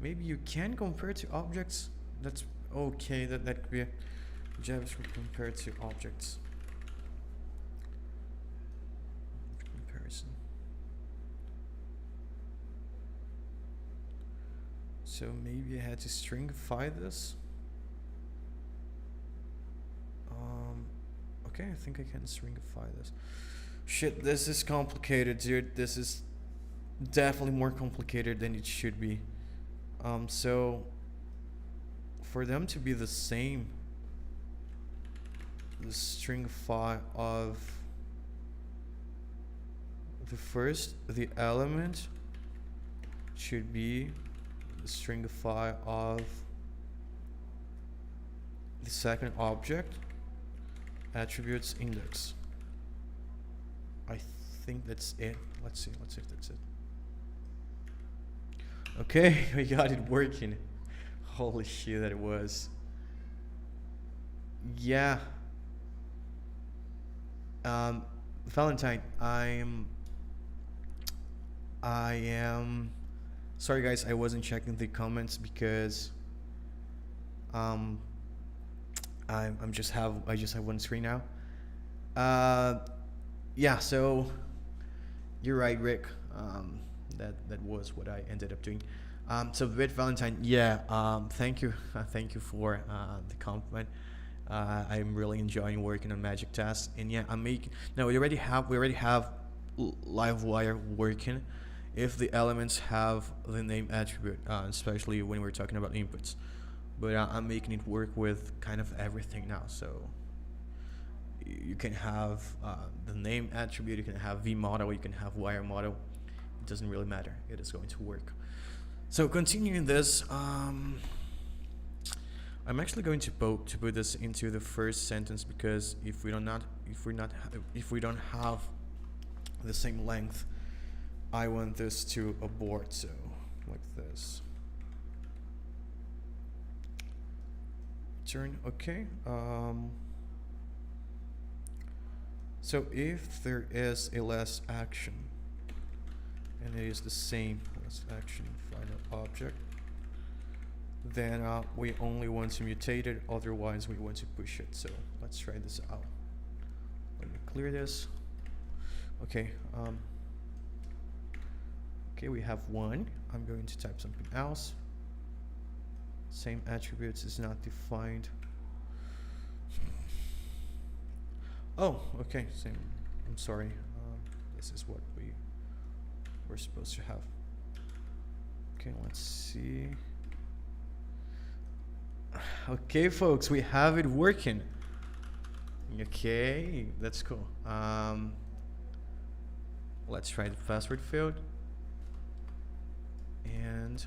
Maybe you can compare to objects. That's okay. That could be a JavaScript compared to objects comparison. So maybe I had to stringify this. Okay, I think I can stringify this. Shit, this is complicated, dude. This is definitely more complicated than it should be. So for them to be the same, the stringify of the element should be the stringify of the second object attributes index. I think that's it. Let's see if that's it. Okay, we got it working. Holy shit, that it was. Yeah. Valentine, I am sorry guys, I wasn't checking the comments because I just have one screen now. Yeah, so you're right, Rick. That was what I ended up doing. So with Valentine, yeah, thank you for the compliment. I'm really enjoying working on Magic Tasks, and yeah, we already have Livewire working if the elements have the name attribute, especially when we're talking about inputs. But I'm making it work with kind of everything now. So you can have the name attribute, you can have v model, you can have wire model. It doesn't really matter. It is going to work. So continuing this, I'm actually going to put this into the first sentence, because if we don't have the same length, I want this to abort. So like this. Turn okay. So if there is a last action, and it is the same last action final object, then we only want to mutate it, otherwise we want to push it. So let's try this out. Let me clear this. Okay, okay, we have one. I'm going to type something else. Same attributes is not defined. Oh, okay. Same. I'm sorry. This is what we were supposed to have. Okay, let's see. Okay, folks, we have it working. Okay, that's cool. Let's try the password field. And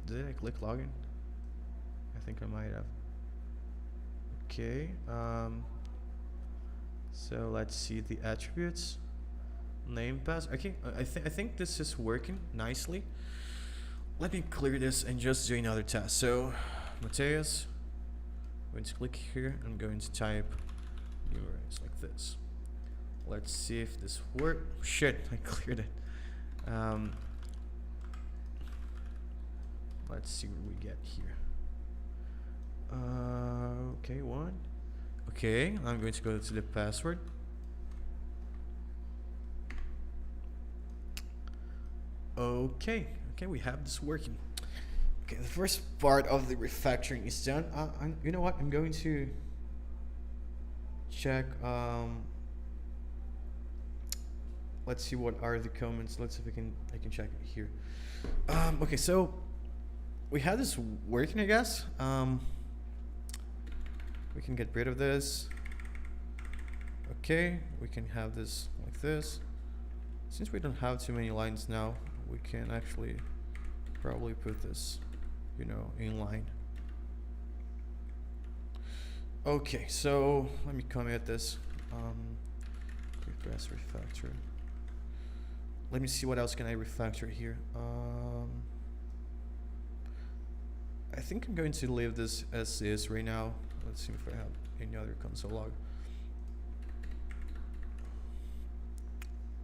did I click login? I think I might have. Okay. So let's see the attributes. Name pass. Okay, I think this is working nicely. Let me clear this and just do another test. So, Mateus, I'm going to click here. I'm going to type new arrays like this. Let's see if this works. Shit, I cleared it. Let's see what we get here. Okay, one. Okay, I'm going to go to the password. Okay, we have this working. Okay, the first part of the refactoring is done. You know what? I'm going to check. Let's see what are the comments. Let's see if I can check it here. Okay, so we have this working, I guess. We can get rid of this. Okay, we can have this like this. Since we don't have too many lines now, we can actually probably put this, you know, in line. Okay, so let me commit this. Keypress refactor. Let me see what else can I refactor here. I think I'm going to leave this as is right now. Let's see if I have any other console log.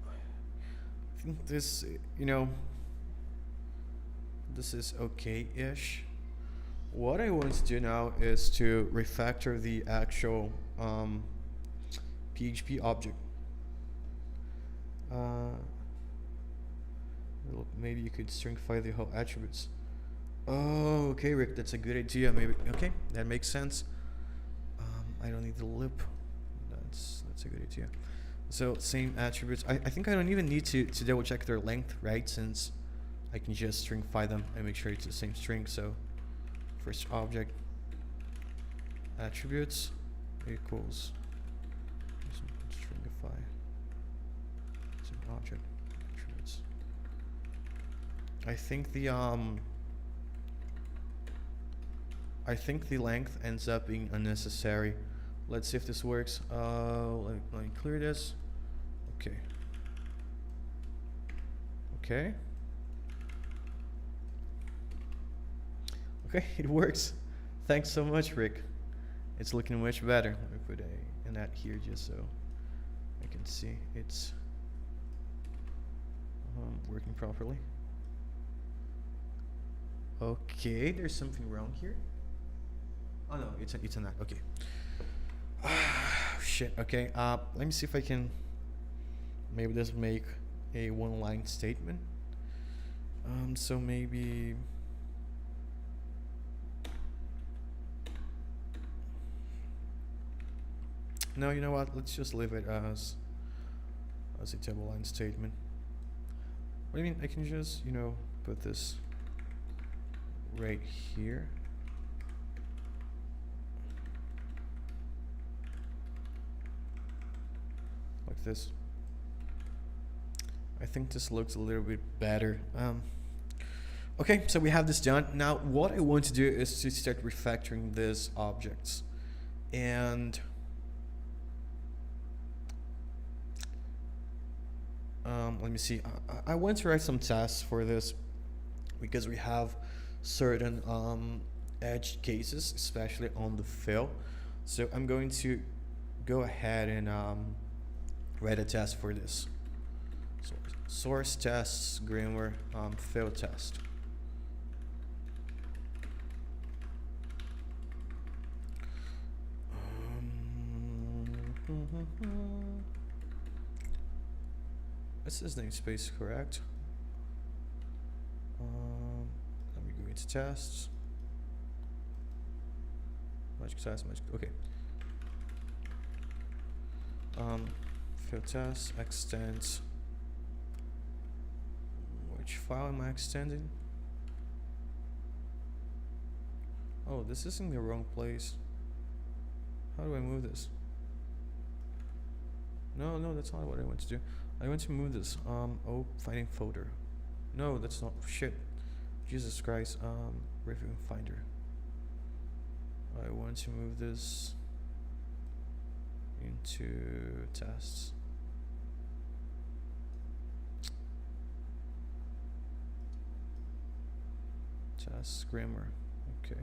I think this, you know, this is okay-ish. What I want to do now is to refactor the actual PHP object. Maybe you could stringify the whole attributes. Oh, okay, Rick, that's a good idea. Maybe okay, that makes sense. I don't need the loop. That's a good idea. So same attributes. I think I don't even need to double check their length, right? Since I can just stringify them and make sure it's the same string. So first object attributes equals stringify some object attributes. I think the length ends up being unnecessary. Let's see if this works. Let me clear this. Okay. Okay. Okay, it works. Thanks so much, Rick. It's looking much better. Let me put an at here just so I can see it's working properly. Okay, there's something wrong here. Oh no, it's a not. Okay. Shit. Okay. Let me see if I can maybe just make a one-line statement. So maybe. No, you know what? Let's just leave it as a double-line statement. What do you mean? I can just, you know, put this right here. Like this. I think this looks a little bit better. Okay, so we have this done. Now, what I want to do is to start refactoring these objects. And let me see. I want to write some tests for this because we have certain edge cases, especially on the fill. So I'm going to go ahead and write a test for this. So source tests, grammar, fill test. Is this namespace correct? It's tests. Magic test, magic. Okay. Field test extends. Which file am I extending? Oh, this is in the wrong place. How do I move this? No, that's not what I want to do. I want to move this. Oh, finding folder. No, that's not. Shit. Jesus Christ. Review finder. I want to move this into tests. Tests grammar. Okay.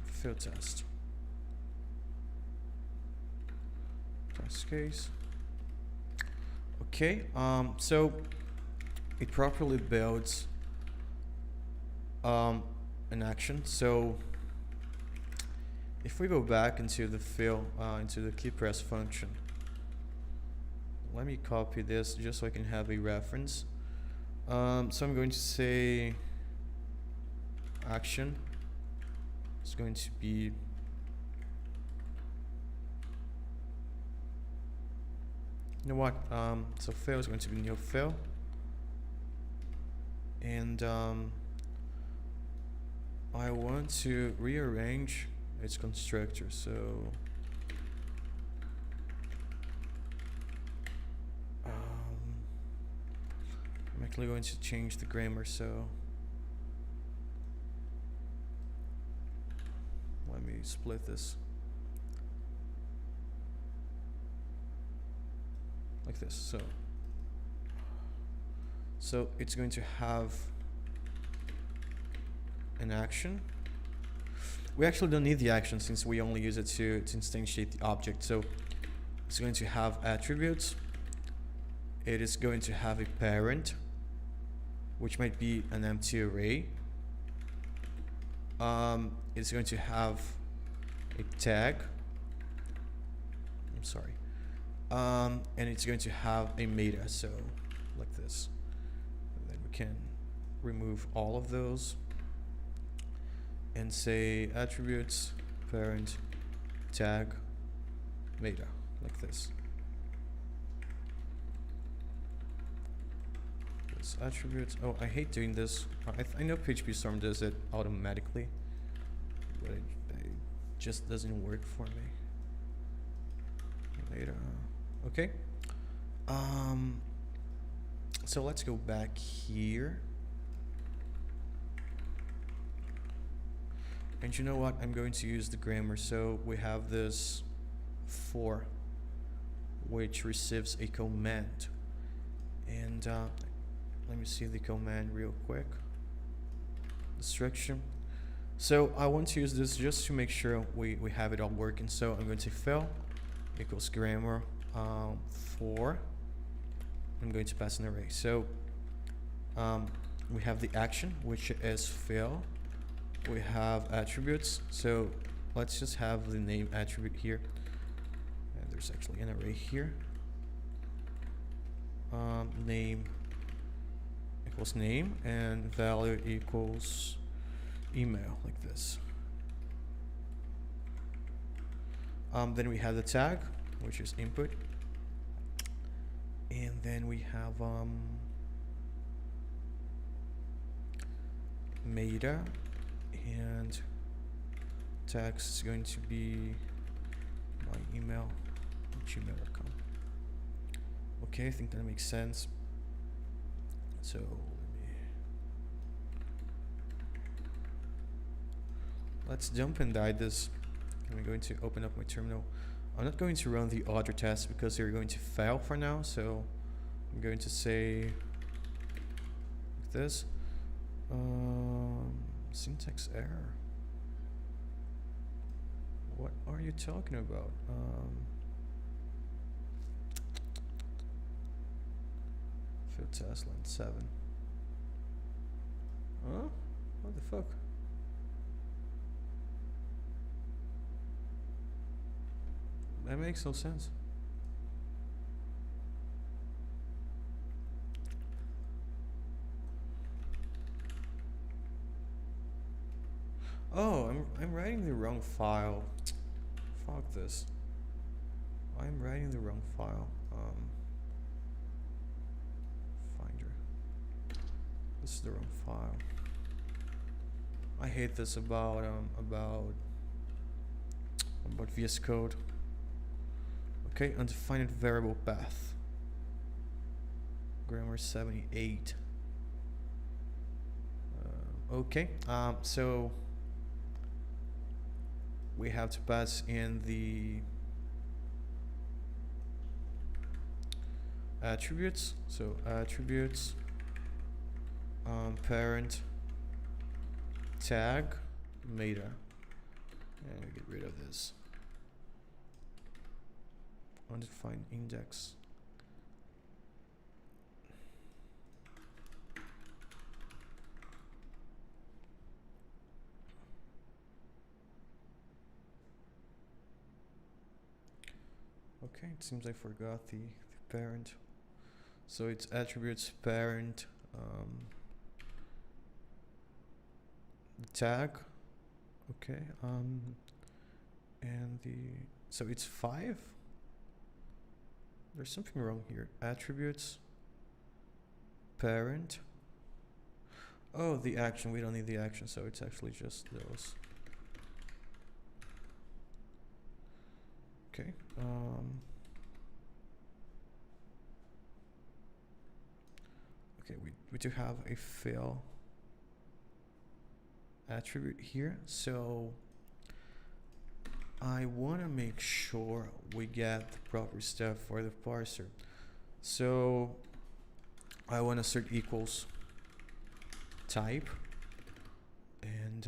Field test. Test case. Okay. So it properly builds an action. So if we go back into the field, into the Keypress function, let me copy this just so I can have a reference. So I'm going to say action is going to be you know what? So fill is going to be new fill, and I want to rearrange its constructor. So I'm actually going to change the grammar. So let me split this like this. So it's going to have an action. We actually don't need the action since we only use it to instantiate the object. So it's going to have attributes. It is going to have a parent, which might be an empty array. It's going to have a tag. I'm sorry. And it's going to have a meta, so like this. And then we can remove all of those and say attributes, parent, tag, meta, like this. This attributes. Oh, I hate doing this. I know PHP Storm does it automatically, but it just doesn't work for me. Meta. Okay. So let's go back here. And you know what? I'm going to use the grammar. So we have this for, which receives a command. And let me see the command real quick. Destruction. So I want to use this just to make sure we have it all working. So I'm going to fill equals grammar for. I'm going to pass an array. So we have the action, which is fill. We have attributes. So let's just have the name attribute here. And there's actually an array here. Name equals name and value equals email, like this. Then we have the tag, which is input. And then we have meta, and text is going to be my email, gmail.com. Okay, I think that makes sense. So let's jump and die this. I'm going to open up my terminal. I'm not going to run the other tests because they're going to fail for now. So I'm going to say like this. Syntax error. What are you talking about? Field test line 7. Huh? What the fuck? That makes no sense. Oh, I'm writing the wrong file. Fuck this. I'm writing the wrong file. Finder. This is the wrong file. I hate this about VS Code. Okay, undefined variable path. Grammar 78. Okay, so we have to pass in the attributes. So attributes, parent, tag, meta, and we get rid of this. Undefined index. Okay, it seems I forgot the parent. So it's attributes parent, the tag, okay, and so it's 5. There's something wrong here. Attributes parent. Oh, the action. We don't need the action, so it's actually just those. Okay. Okay, we do have a fill attribute here, so I want to make sure we get the proper stuff for the parser. So I want to assert equals type and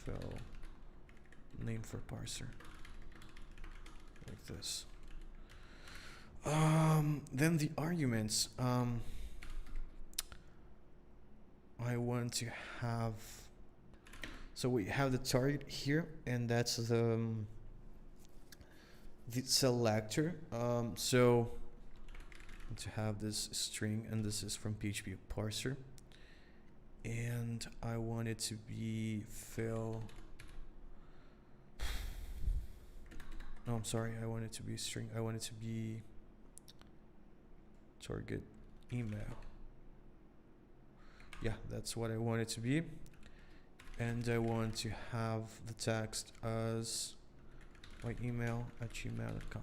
fill name for parser like this. Then the arguments. I want to have. So we have the target here, and that's the selector. So to have this string, and this is from PHP parser, and I want it to be fill. No, I'm sorry. I want it to be string. I want it to be target email. Yeah, that's what I want it to be. And I want to have the text as my email at gmail.com.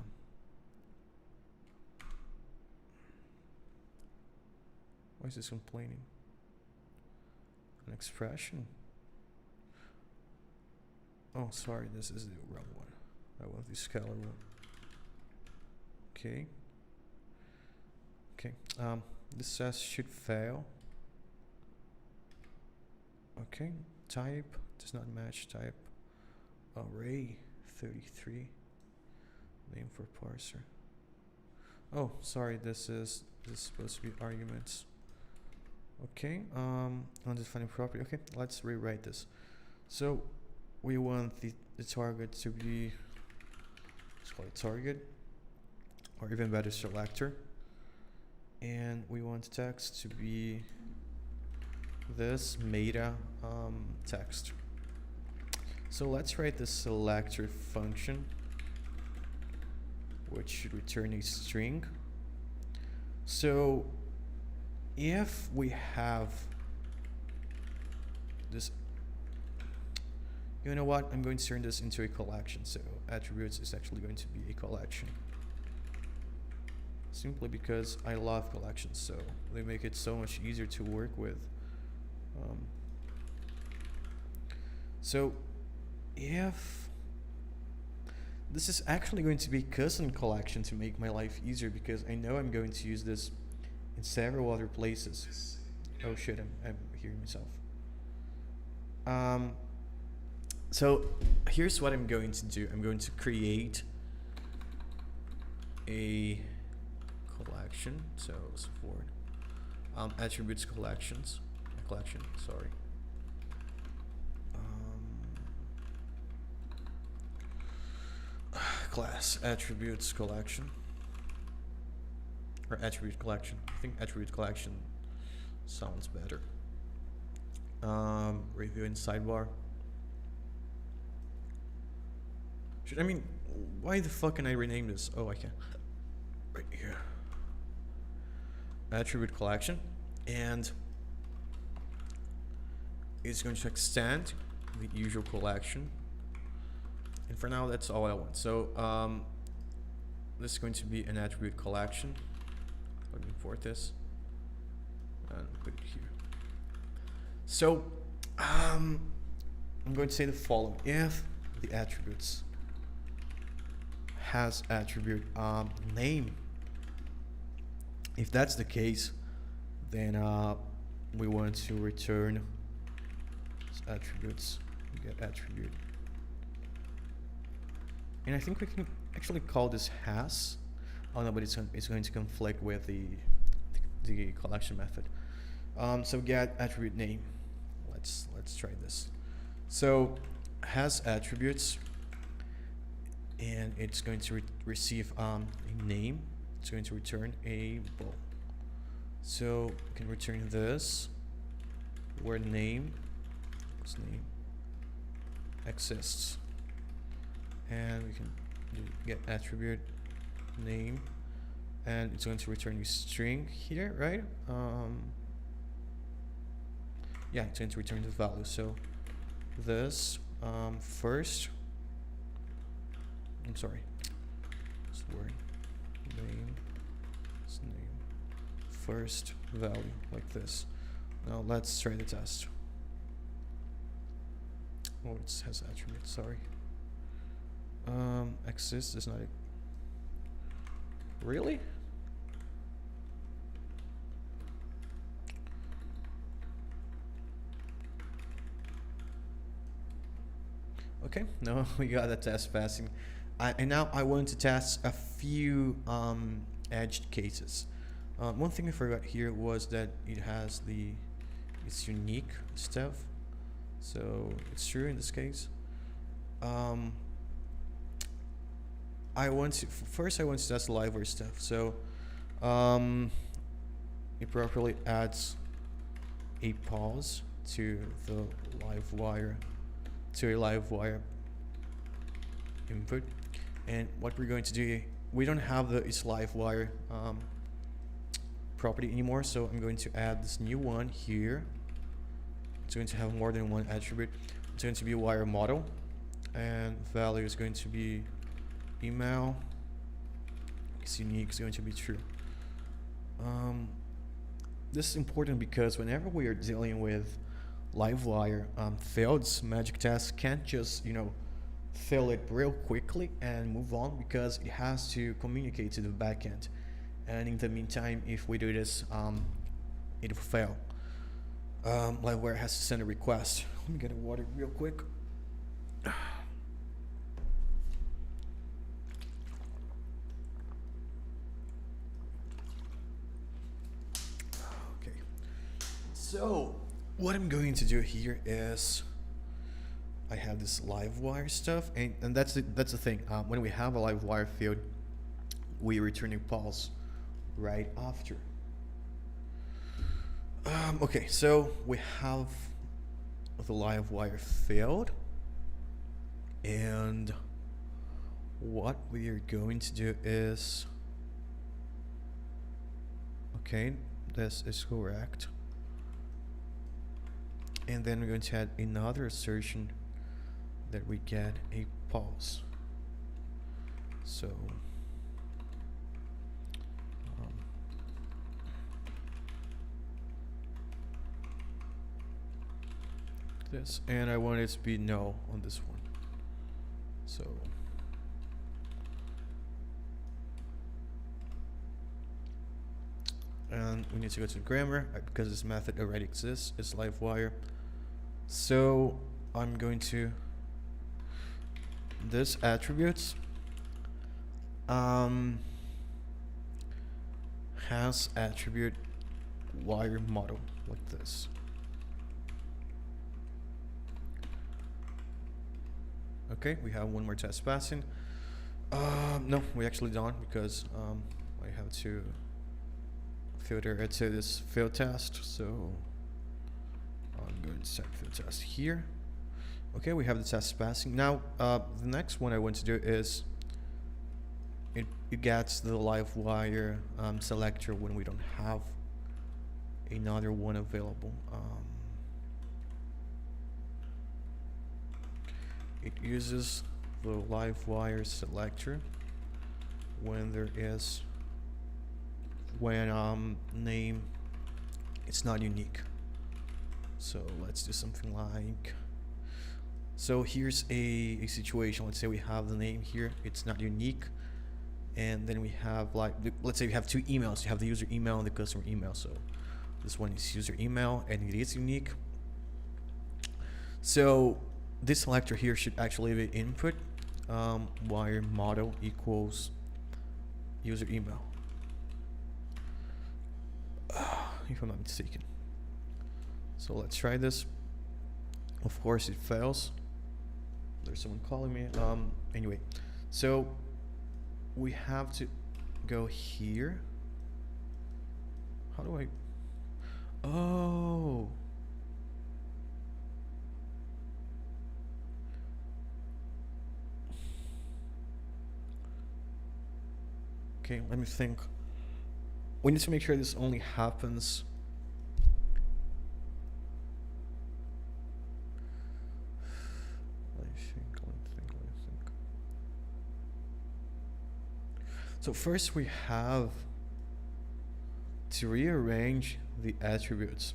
Why is this complaining? An expression. Oh, sorry, this is the wrong one. I want the scalar one. Okay. Okay. This says should fail. Okay. Type does not match type. Array 33. Name for parser. Oh, sorry. This is supposed to be arguments. Okay. Undefined property. Okay. Let's rewrite this. So we want the target to be. Let's call it target, or even better, selector. And we want text to be this meta text. So let's write the selector function, which should return a string. So if we have this, you know what? I'm going to turn this into a collection. So attributes is actually going to be a collection. Simply because I love collections, so they make it so much easier to work with. So if this is actually going to be custom collection to make my life easier, because I know I'm going to use this in several other places. Oh shit, I'm hearing myself. So here's what I'm going to do. I'm going to create a collection. So support attributes collection. Sorry. Class attributes collection, or attribute collection. I think attribute collection sounds better. Review in sidebar. I mean, why the fuck can I rename this? Oh, I can. Right here. Attribute collection. And it's going to extend the usual collection. And for now, that's all I want. So this is going to be an attribute collection. Let me import this and put it here. So I'm going to say the following: if the attributes has attribute name, if that's the case, then we want to return attributes. We get attribute, and I think we can actually call this has. Oh no, but it's going to conflict with the collection method. So get attribute name. Let's try this. So has attributes, and it's going to receive a name. It's going to return a bool. So we can return this where name exists, and we can get attribute name, and it's going to return a string here, right? Yeah, it's going to return the value. So this first, I'm sorry, this word name, first value, like this. Now let's try the test. Oh, it has attributes, sorry. Exists is not really? Okay, no, we got the test passing. And now I want to test a few edged cases. One thing I forgot here was that it has its unique stuff. So it's true in this case. I want to test livewire stuff. So it properly adds a pause to the livewire input. And what we're going to do, we don't have its livewire property anymore, so I'm going to add this new one here. It's going to have more than one attribute. It's going to be wire model, and value is going to be email. It's unique, is going to be true. This is important because whenever we are dealing with livewire fields, Magic Task can't just fill it real quickly and move on, because it has to communicate to the backend. And in the meantime, if we do this, it will fail. Livewire has to send a request. Let me get a water real quick. Okay. So what I'm going to do here is I have this livewire stuff, and that's the thing. When we have a livewire field, we return a pulse right after. Okay, so we have the livewire field, and what we are going to do is, okay, this is correct, and then we're going to add another assertion that we get a pulse. So this, and I want it to be no on this one. So and we need to go to grammar because this method already exists. It's livewire. So I'm going to this attributes has attribute wire model like this. Okay, we have one more test passing. No, we actually don't, because I have to filter it to this field test. So I'm going to check the test here. Okay, we have the test passing. Now, the next one I want to do is it gets the Livewire selector when we don't have another one available. It uses the Livewire selector when there is name it's not unique. So let's do something like, so here's a situation. Let's say we have the name here, it's not unique, and then we have like, let's say we have two emails. You have the user email and the customer email. So this one is user email and it is unique. So this selector here should actually be input wire model equals user email, if I'm not mistaken. So let's try this. Of course it fails. There's someone calling me. Anyway, so we have to go here. How do I? Oh. Okay, let me think. We need to make sure this only happens. Let me think. So first we have to rearrange the attributes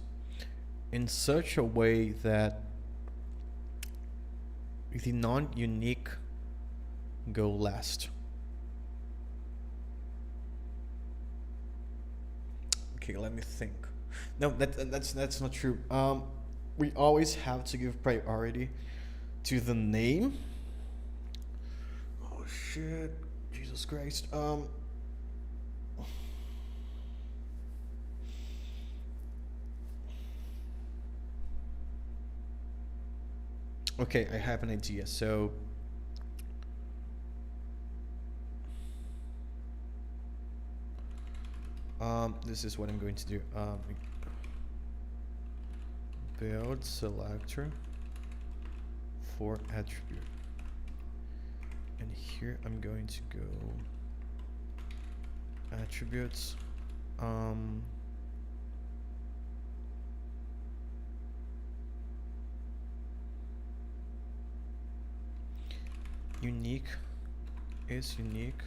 in such a way that the non-unique go last. Okay, let me think. No, that's not true. We always have to give priority to the name. Oh shit, Jesus Christ. Okay, I have an idea. So this is what I'm going to do. Build selector for attribute, and here I'm going to go attributes. Unique is unique.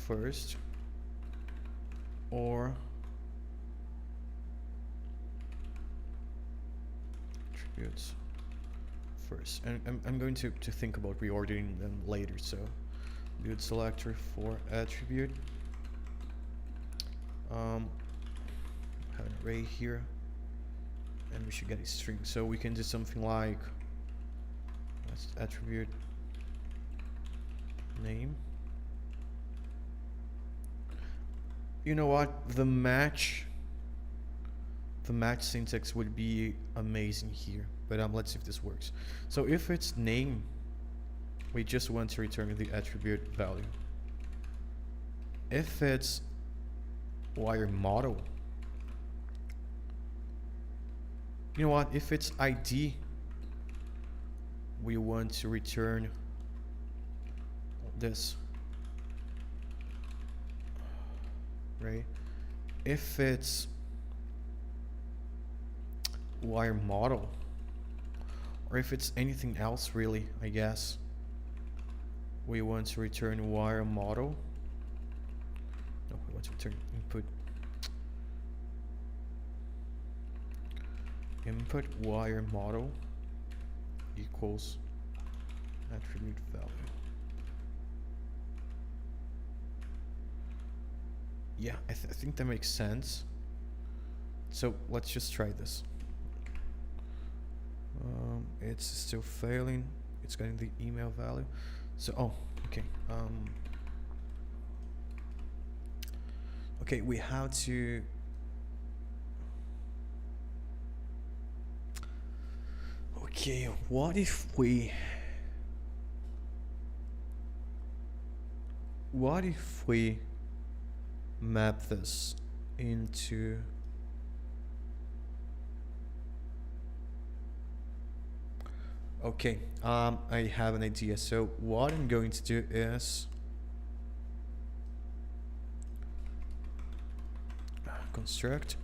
First, or attributes first, and I'm going to think about reordering them later. So build selector for attribute. Have an array here, and we should get a string. So we can do something like that's attribute name. You know what? The match syntax would be amazing here, but let's see if this works. So if it's name, we just want to return the attribute value. If it's wire model, you know what? If it's ID, we want to return this. Right? If it's wire model, or if it's anything else really, I guess we want to return wire model. No, we want to return input wire model equals attribute value. Yeah, I think that makes sense. So let's just try this. It's still failing. It's getting the email value. So, oh, okay. Okay, we have to. Okay, what if we what if we map this into okay, I have an idea. So what I'm going to do is construct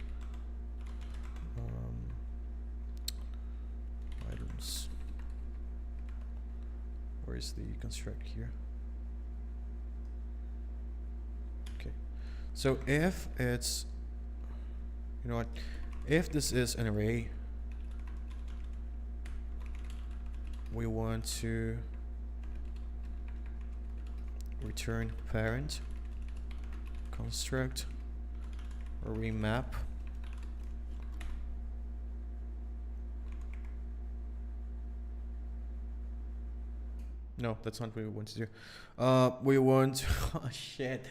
items. Where is the construct here? Okay, so if it's, you know what, if this is an array, we want to return parent construct array map. No, that's not what we want to do. We want oh shit.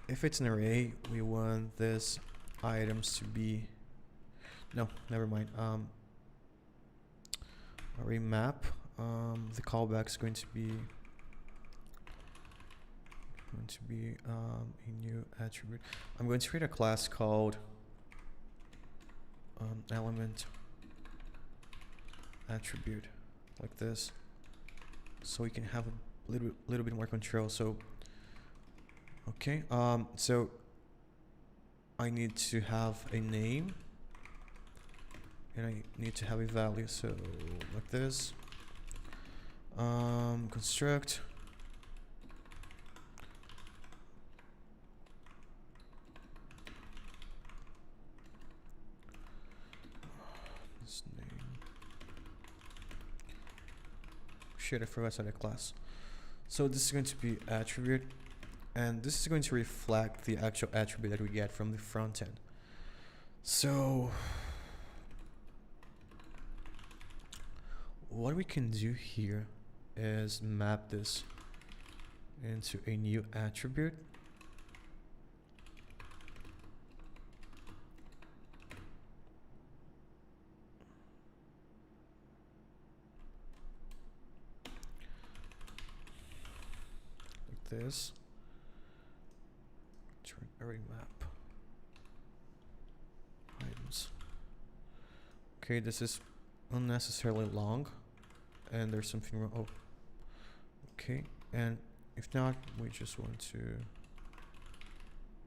If it's an array, we want this items to be, no, never mind. Array map. The callback is going to be a new attribute. I'm going to create a class called element attribute, like this, so we can have a little bit more control. So okay, so I need to have a name and I need to have a value, so like this. Construct this name. Shit, I forgot to add a class. So this is going to be attribute, and this is going to reflect the actual attribute that we get from the front end. So what we can do here is map this into a new attribute. Like this. Turn array map. Items. Okay, this is unnecessarily long, and there's something wrong. Oh, okay. And if not, we just want to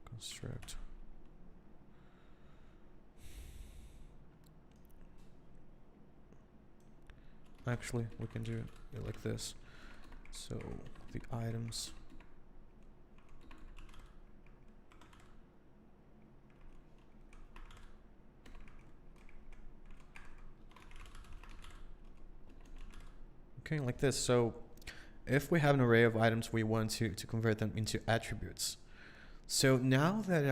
construct actually we can do it like this. So the items okay, like this. So if we have an array of items, we want to convert them into attributes. So now that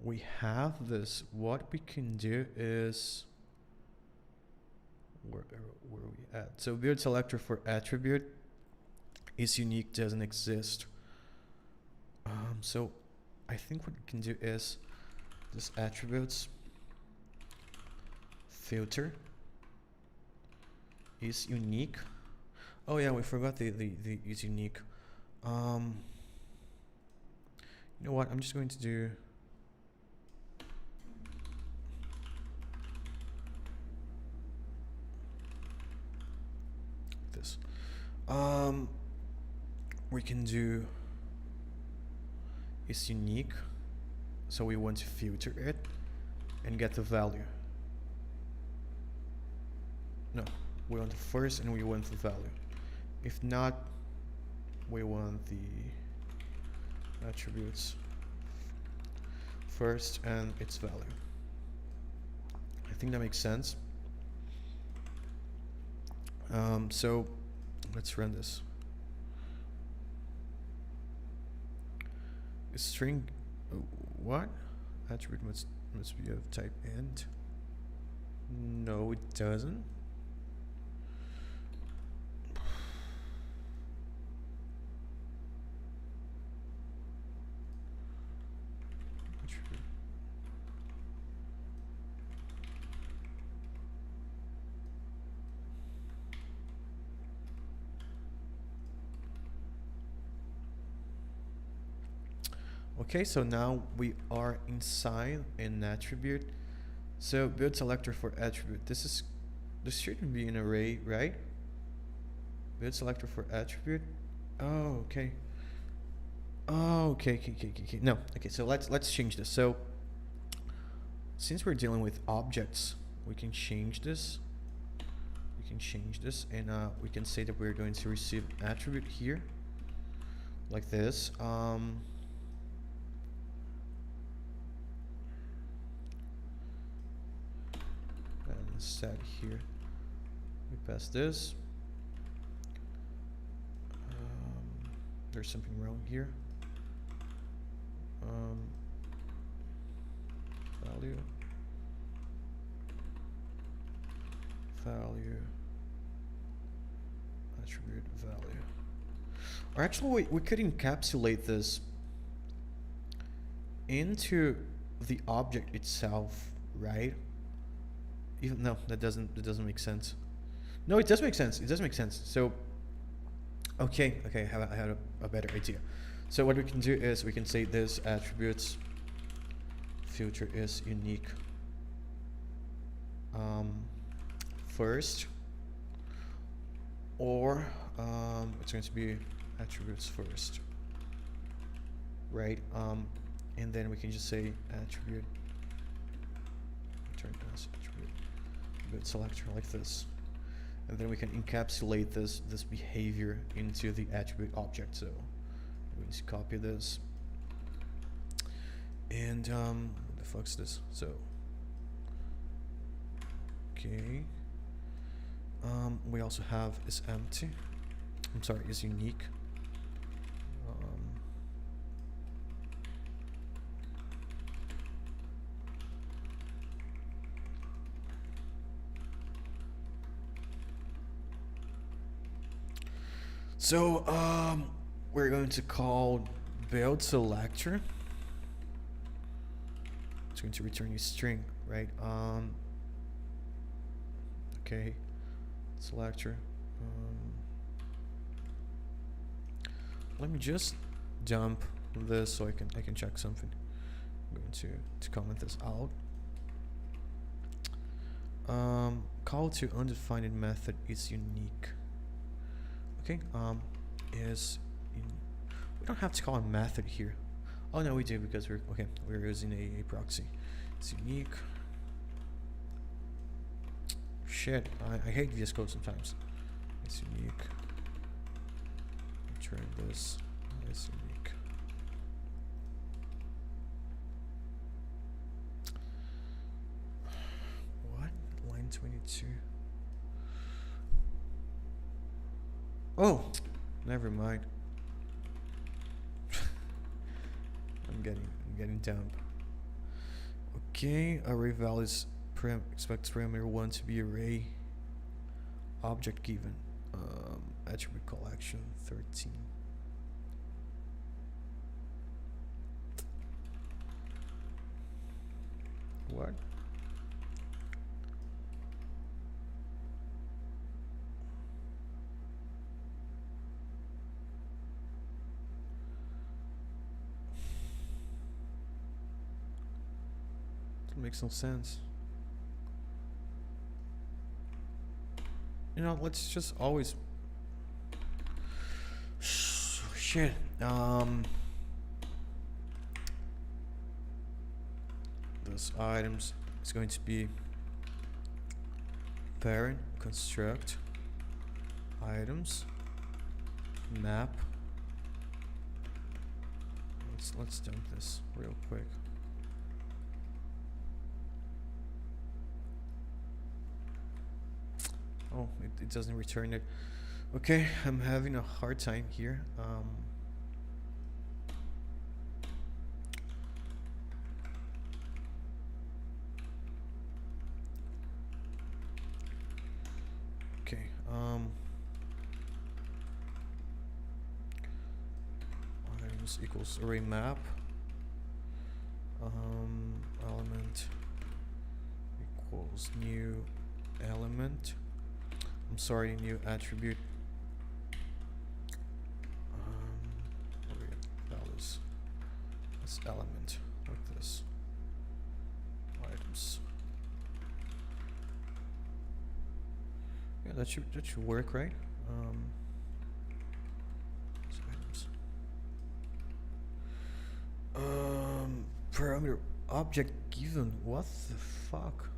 we have this, what we can do is where are we at? So build selector for attribute is unique, doesn't exist. So I think what we can do is this attributes filter is unique. Oh yeah, we forgot the is unique. You know what? I'm just going to do this. We can do is unique, so we want to filter it and get the value. No, we want the first and we want the value. If not, we want the attributes first and its value. I think that makes sense. So let's run this. A string, what? Attribute must be of type int. No, it doesn't. Okay, so now we are inside an attribute. So build selector for attribute. This shouldn't be an array, right? Build selector for attribute. Oh, okay. Oh, okay. No, okay. So let's change this. So since we're dealing with objects, we can change this. And we can say that we're going to receive attribute here, like this. And set here, we pass this. There's something wrong here. Value attribute value. Or actually, we could encapsulate this into the object itself, right? Even no, that doesn't make sense. No, it does make sense. So, okay, I had a better idea. So what we can do is we can say this attributes filter is unique first, or it's going to be attributes first, right? And then we can just say attribute return as attribute build selector, like this, and then we can encapsulate this behavior into the attribute object. So we're going to copy this, and what the fuck's this? So okay, we also have is empty. I'm sorry, is unique. So we're going to call build selector. It's going to return a string, right? Okay, selector. Let me just dump this so I can check something. I'm going to comment this out. Call to undefined method is unique. Okay, we don't have to call a method here. Oh no, we do, because we're using a proxy. It's unique. Shit, I hate VS Code sometimes. It's unique. Return this. It's unique. What? Line 22. Oh, never mind. I'm getting dumb. Okay, array values expects parameter 1 to be array. Object given. Attribute collection 13. What? That makes no sense. You know, let's just always shit. Those items is going to be parent construct items map. Let's dump this real quick. Oh, it doesn't return it. Okay, I'm having a hard time here. Okay, items equals array map. Element equals new element. I'm sorry, new attribute. Values. Let's that should work, right? Parameter object given. What the fuck?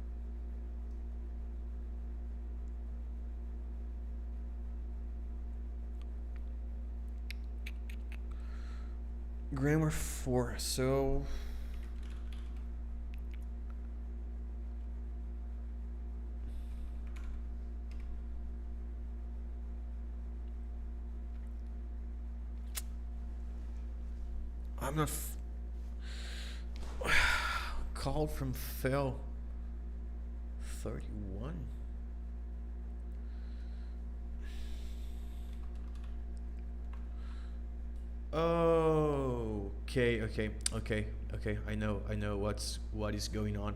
Grammar 4. So I'm not called from fail 31. Oh, okay. I know what is going on.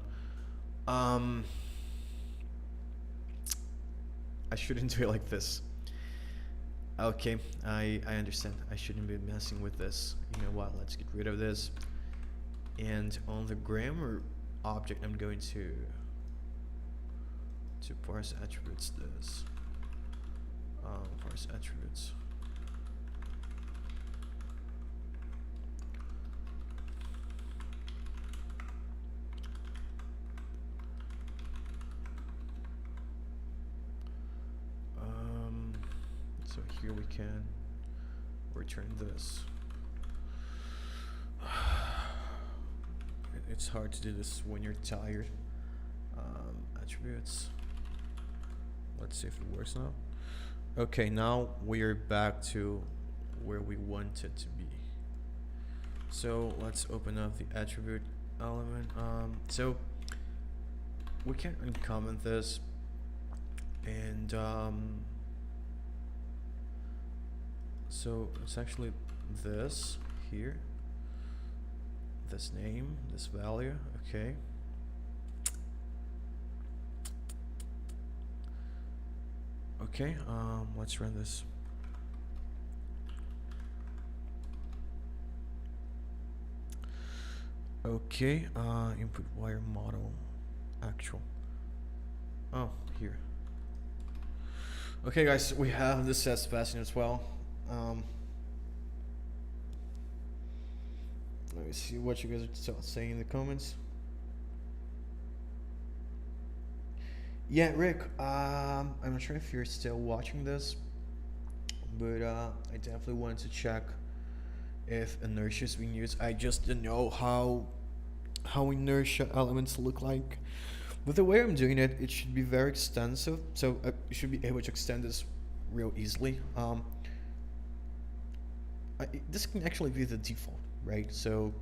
I shouldn't do it like this. Okay, I understand. I shouldn't be messing with this. You know what? Let's get rid of this. And on the grammar object, I'm going to parse attributes this. Parse attributes. So here we can return this. It's hard to do this when you're tired. Attributes. Let's see if it works now. Okay, now we're back to where we wanted to be. So let's open up the attribute element. So we can uncomment this, and so it's actually this here, this name, this value. Okay. Okay, let's run this. Okay, input wire model actual. Oh, here. Okay, guys, we have the sets passing as well. Let me see what you guys are saying in the comments. Yeah, Rick, I'm not sure if you're still watching this, but I definitely wanted to check if inertia is being used. I just don't know how inertia elements look like. But the way I'm doing it, it should be very extensive, so you should be able to extend this real easily. This can actually be the default, right? So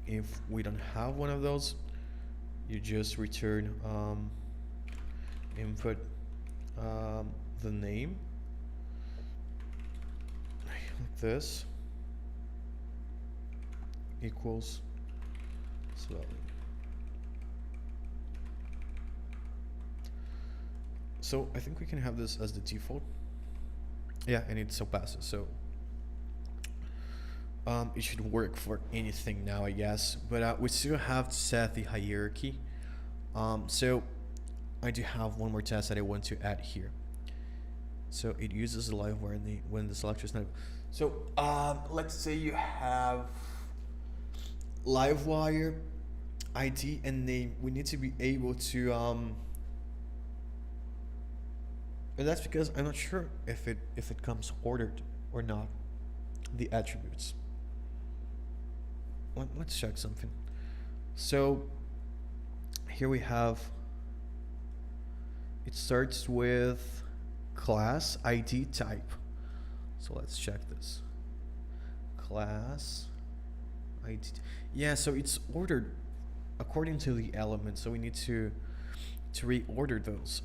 if we don't have one of those, you just return input the name like this equals value. So I think we can have this as the default. Yeah, and it still passes. So it should work for anything now, I guess. But we still have to set the hierarchy. So I do have one more test that I want to add here. So it uses the live wire when the selector is not. So let's say you have live wire, ID, and name. We need to be able to and that's because I'm not sure if it comes ordered or not, the attributes. Let's check something. So here we have, it starts with class ID type. So let's check this. Class ID. Yeah, so it's ordered according to the element. So we need to reorder those.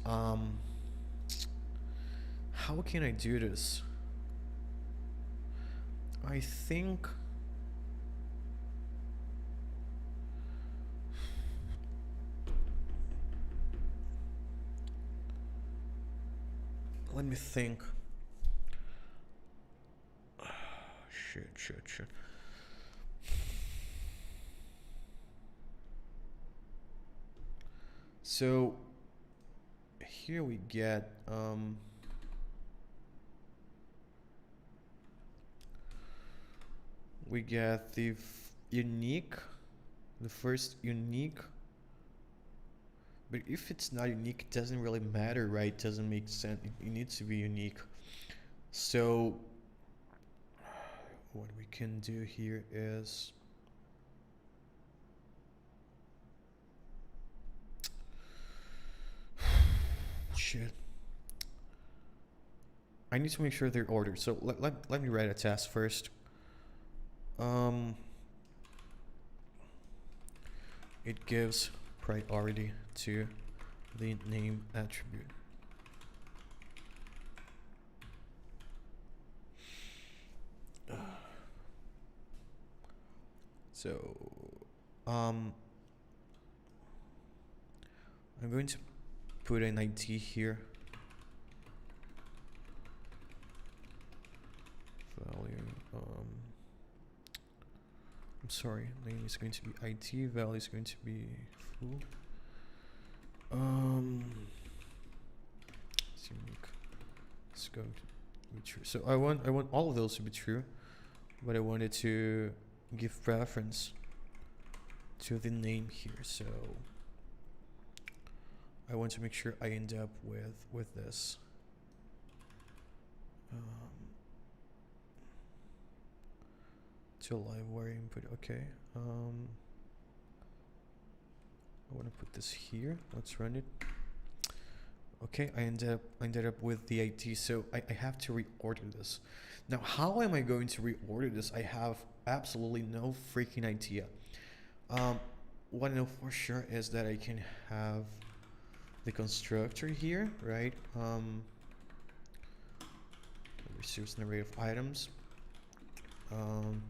How can I do this? I think let me think. Shit. So here we get the unique, the first unique. But if it's not unique, it doesn't really matter, right? It doesn't make sense. It needs to be unique. So what we can do here is shit. I need to make sure they're ordered. So let me write a test first. It gives priority to the name attribute. So I'm going to put an ID here. Value. I'm sorry. Name is going to be ID. Value is going to be full. It's unique. It's going to be true. So I want all of those to be true, but I wanted to give preference to the name here. So I want to make sure I end up with this. To library input. Okay. I want to put this here. Let's run it. Okay, I ended up with the ID, so I have to reorder this. Now, how am I going to reorder this? I have absolutely no freaking idea. What I know for sure is that I can have the constructor here, right? Receives an array of items.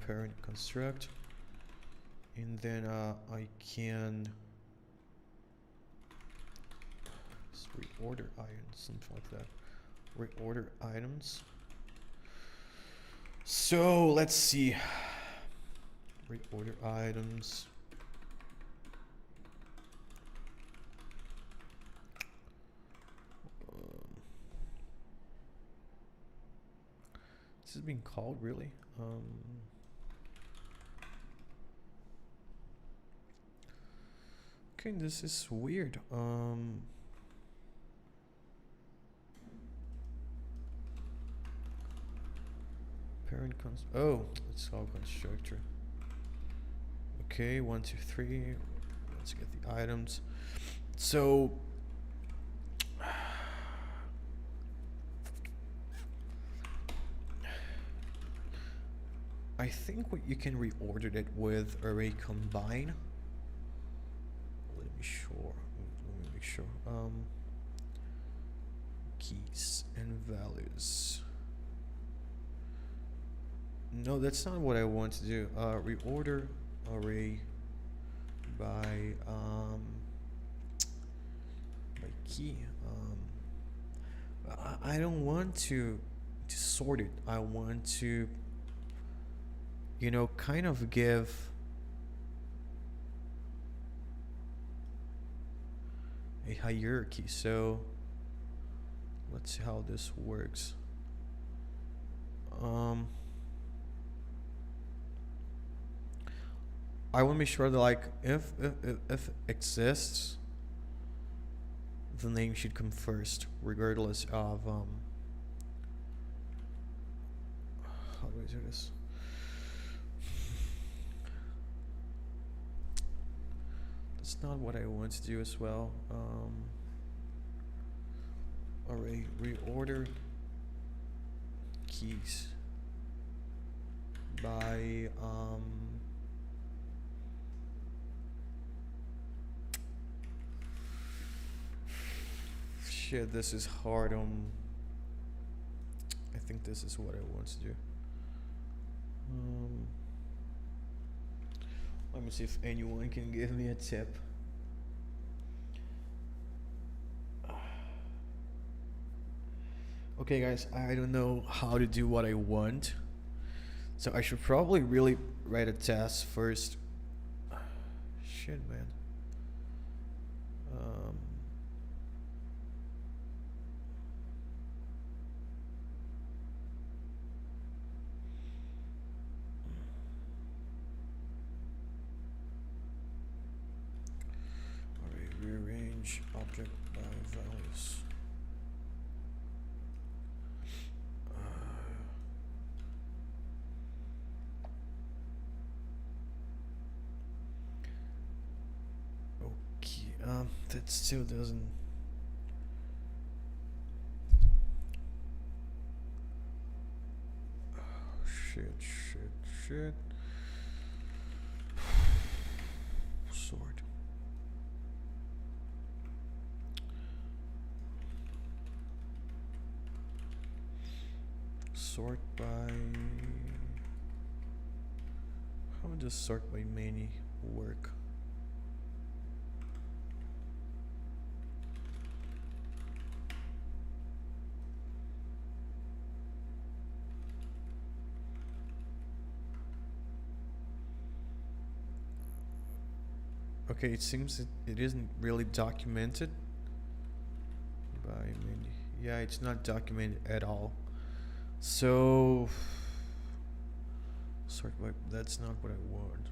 Parent construct, and then I can reorder items, something like that. Reorder items. So let's see. Reorder items. This is being called, really? Okay, this is weird. Parent oh, it's all constructor. Okay, 1, 2, 3. Let's get the items. So I think what you can reorder it with array combine. Let me make sure. Keys and values. No, that's not what I want to do. Reorder array by key. I don't want to sort it. I want to, you know, kind of give a hierarchy. So let's see how this works. I want to make sure that, like, if it exists, the name should come first, regardless of how do I do this? That's not what I want to do as well. Array reorder keys by shit, this is hard. I think this is what I want to do. Let me see if anyone can give me a tip. Okay, guys, I don't know how to do what I want, so I should probably really write a test first. Shit, man. change object by values. Okay, that still doesn't. Oh, shit. Sort. Sort by. How does sort by many work? Okay, it seems it isn't really documented by many. Yeah, it's not documented at all. So sort by, that's not what I want.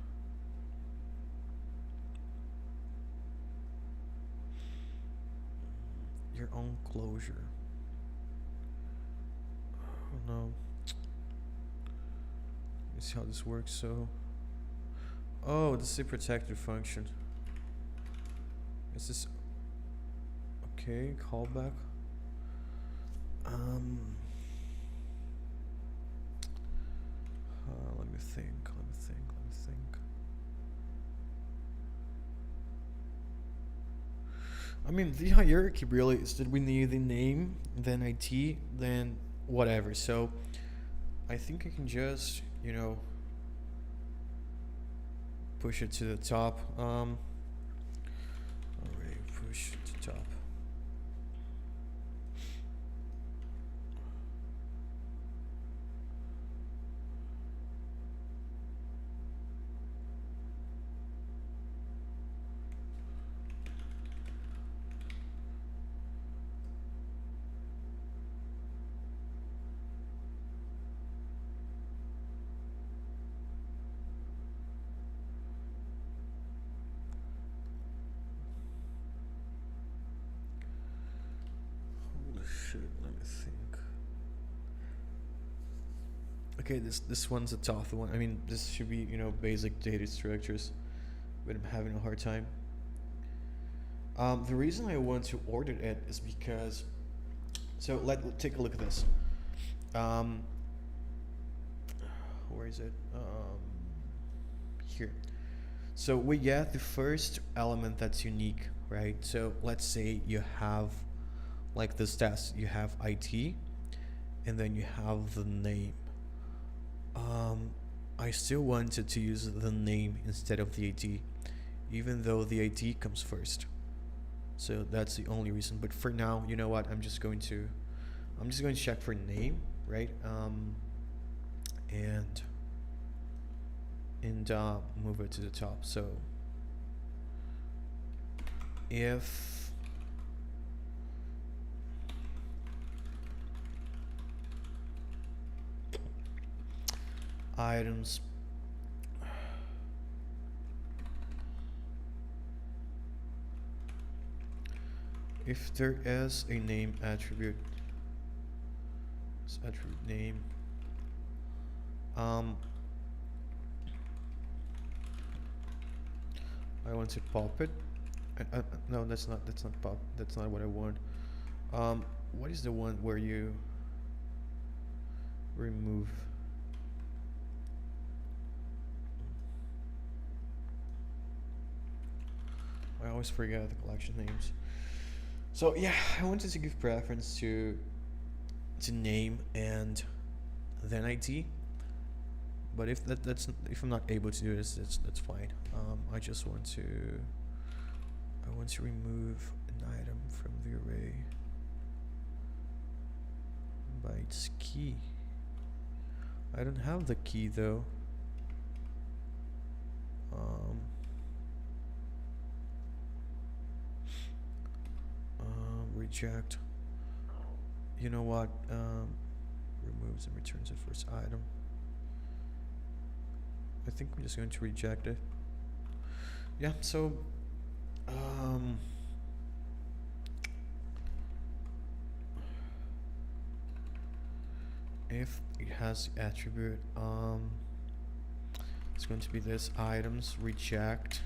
Your own closure. Oh no. Let's see how this works. So, oh, this is a protected function. Is this okay? Callback. Let me think. I mean, the hierarchy really is that we need the name, then IT, then whatever. So I think I can just, push it to the top. Array, push to top. Let me think. Okay, this one's a tough one. I mean, this should be basic data structures, but I'm having a hard time. The reason I want to order it is because, so let's take a look at this. Where is it? Here. So we get the first element that's unique, right? So let's say you have, like this test, you have IT, and then you have the name. I still wanted to use the name instead of the IT, even though the IT comes first. So that's the only reason. But for now, you know what? I'm just going to check for name, right? And move it to the top. So if items if there is a name attribute, this attribute name, I want to pop it. No, that's not pop. That's not what I want. What is the one where you remove? I always forget the collection names. So yeah, I wanted to give preference to name and then IT. But if if I'm not able to do this, that's fine. I just want to remove an item from the array by its key. I don't have the key though. Reject. You know what? Removes and returns the first item. I think I'm just going to reject it. Yeah, so if it has the attribute, it's going to be this items reject.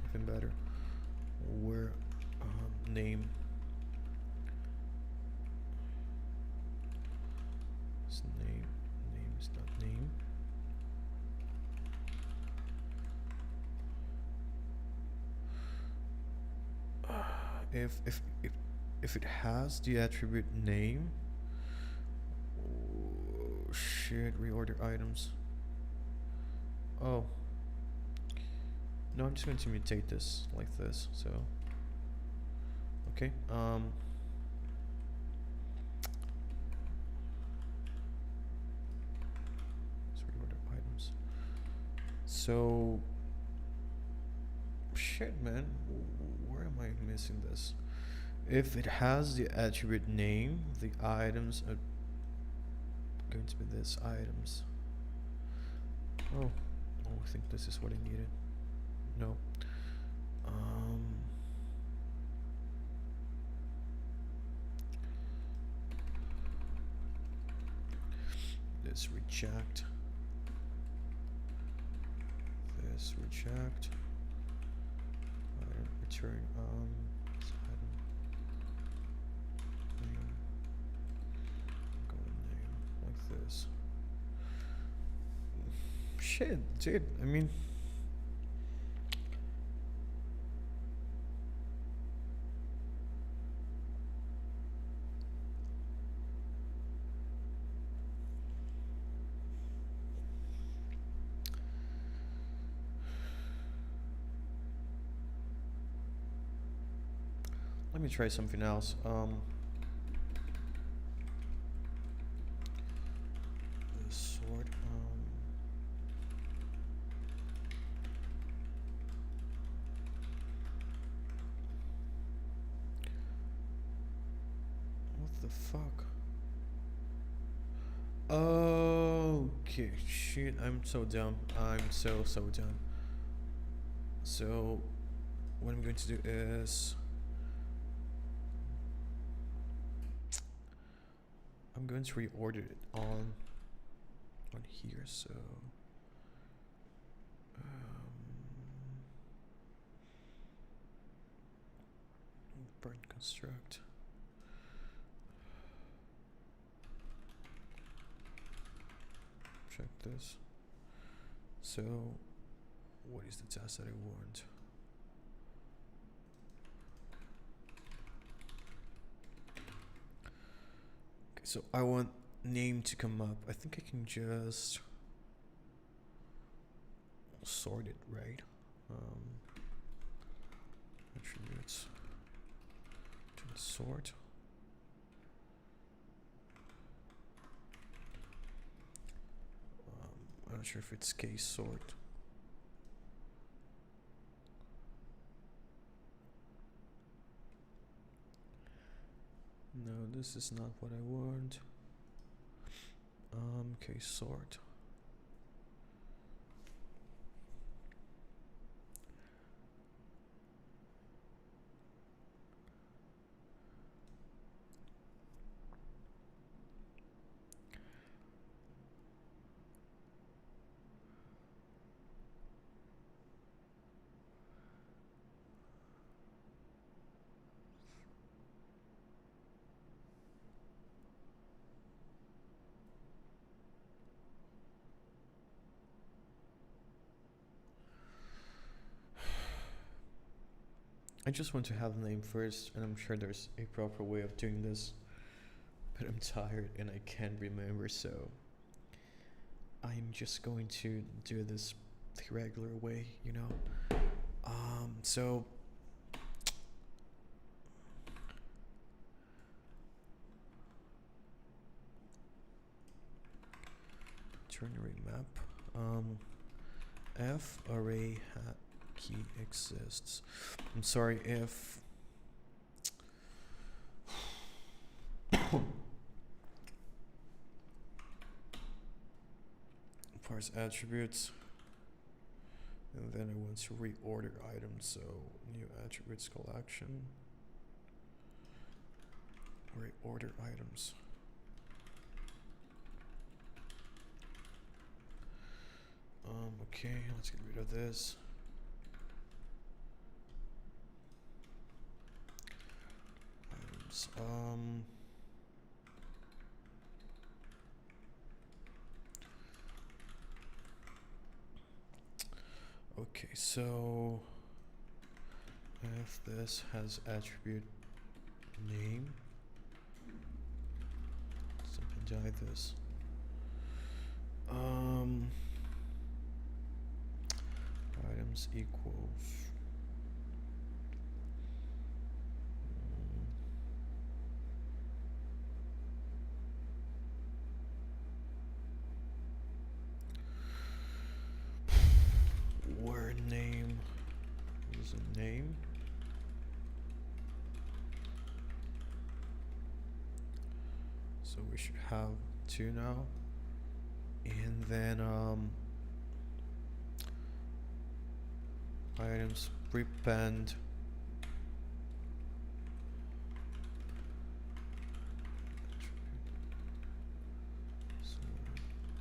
Even better, where name. It's name is not name. If it has the attribute name, oh, shit, reorder items. Oh no, I'm just going to mutate this like this. So okay, let's reorder items. So shit, man, where am I missing this? If it has the attribute name, the items are going to be this items. Oh, I think this is what I needed. No. This reject. This reject. Return name. Go name like this. Shit, dude. I mean, let me try something else. This sort. What the fuck? Okay, shit. I'm so dumb. I'm so dumb. So, what I'm going to do is, I'm going to reorder it on here. So burn construct. Check this. So what is the task that I want? So I want name to come up. I think I can just sort it, right? Attributes to sort. I'm not sure if it's case sort. No, this is not what I want. Case sort. I just want to have the name first, and I'm sure there's a proper way of doing this, but I'm tired and I can't remember, so I'm just going to do this the regular way, you know. So turn array map. F array key exists. I'm sorry if parse attributes, and then I want to reorder items, so new attributes collection, Reorder items. Okay, let's get rid of this. Items. Okay, so if this has attribute name, let's append this. Items equals word name is a name. So we should have 2 now. And then items prepend so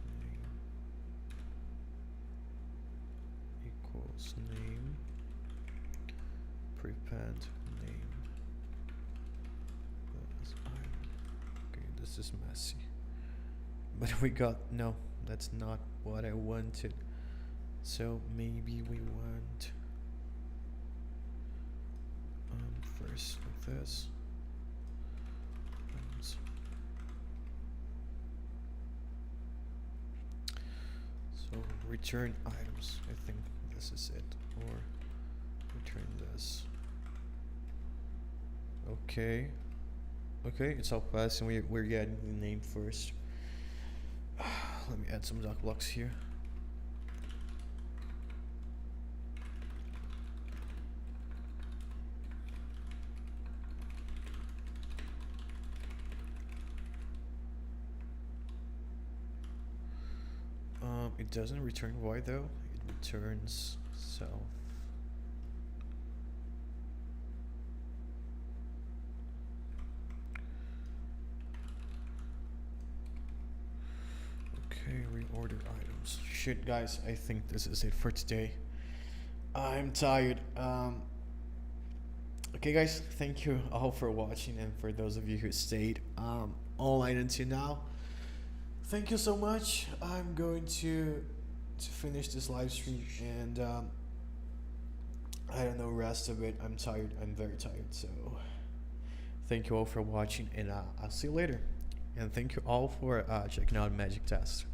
name equals name prepend name. Okay, this is messy, but we got no. That's not what I wanted. So maybe we want first like this. So return items. I think this is it. Or return this. Okay. Okay, it's all passing. We're getting the name first. Let me add some doc blocks here. It doesn't return void though. It returns self. Okay, reorder items. Shit, guys, I think this is it for today. I'm tired. Okay, guys, thank you all for watching, and for those of you who stayed online until now, thank you so much. I'm going to finish this live stream, and I don't know, rest of it. I'm tired. I'm very tired. So thank you all for watching, and I'll see you later. And thank you all for checking out Magic Test.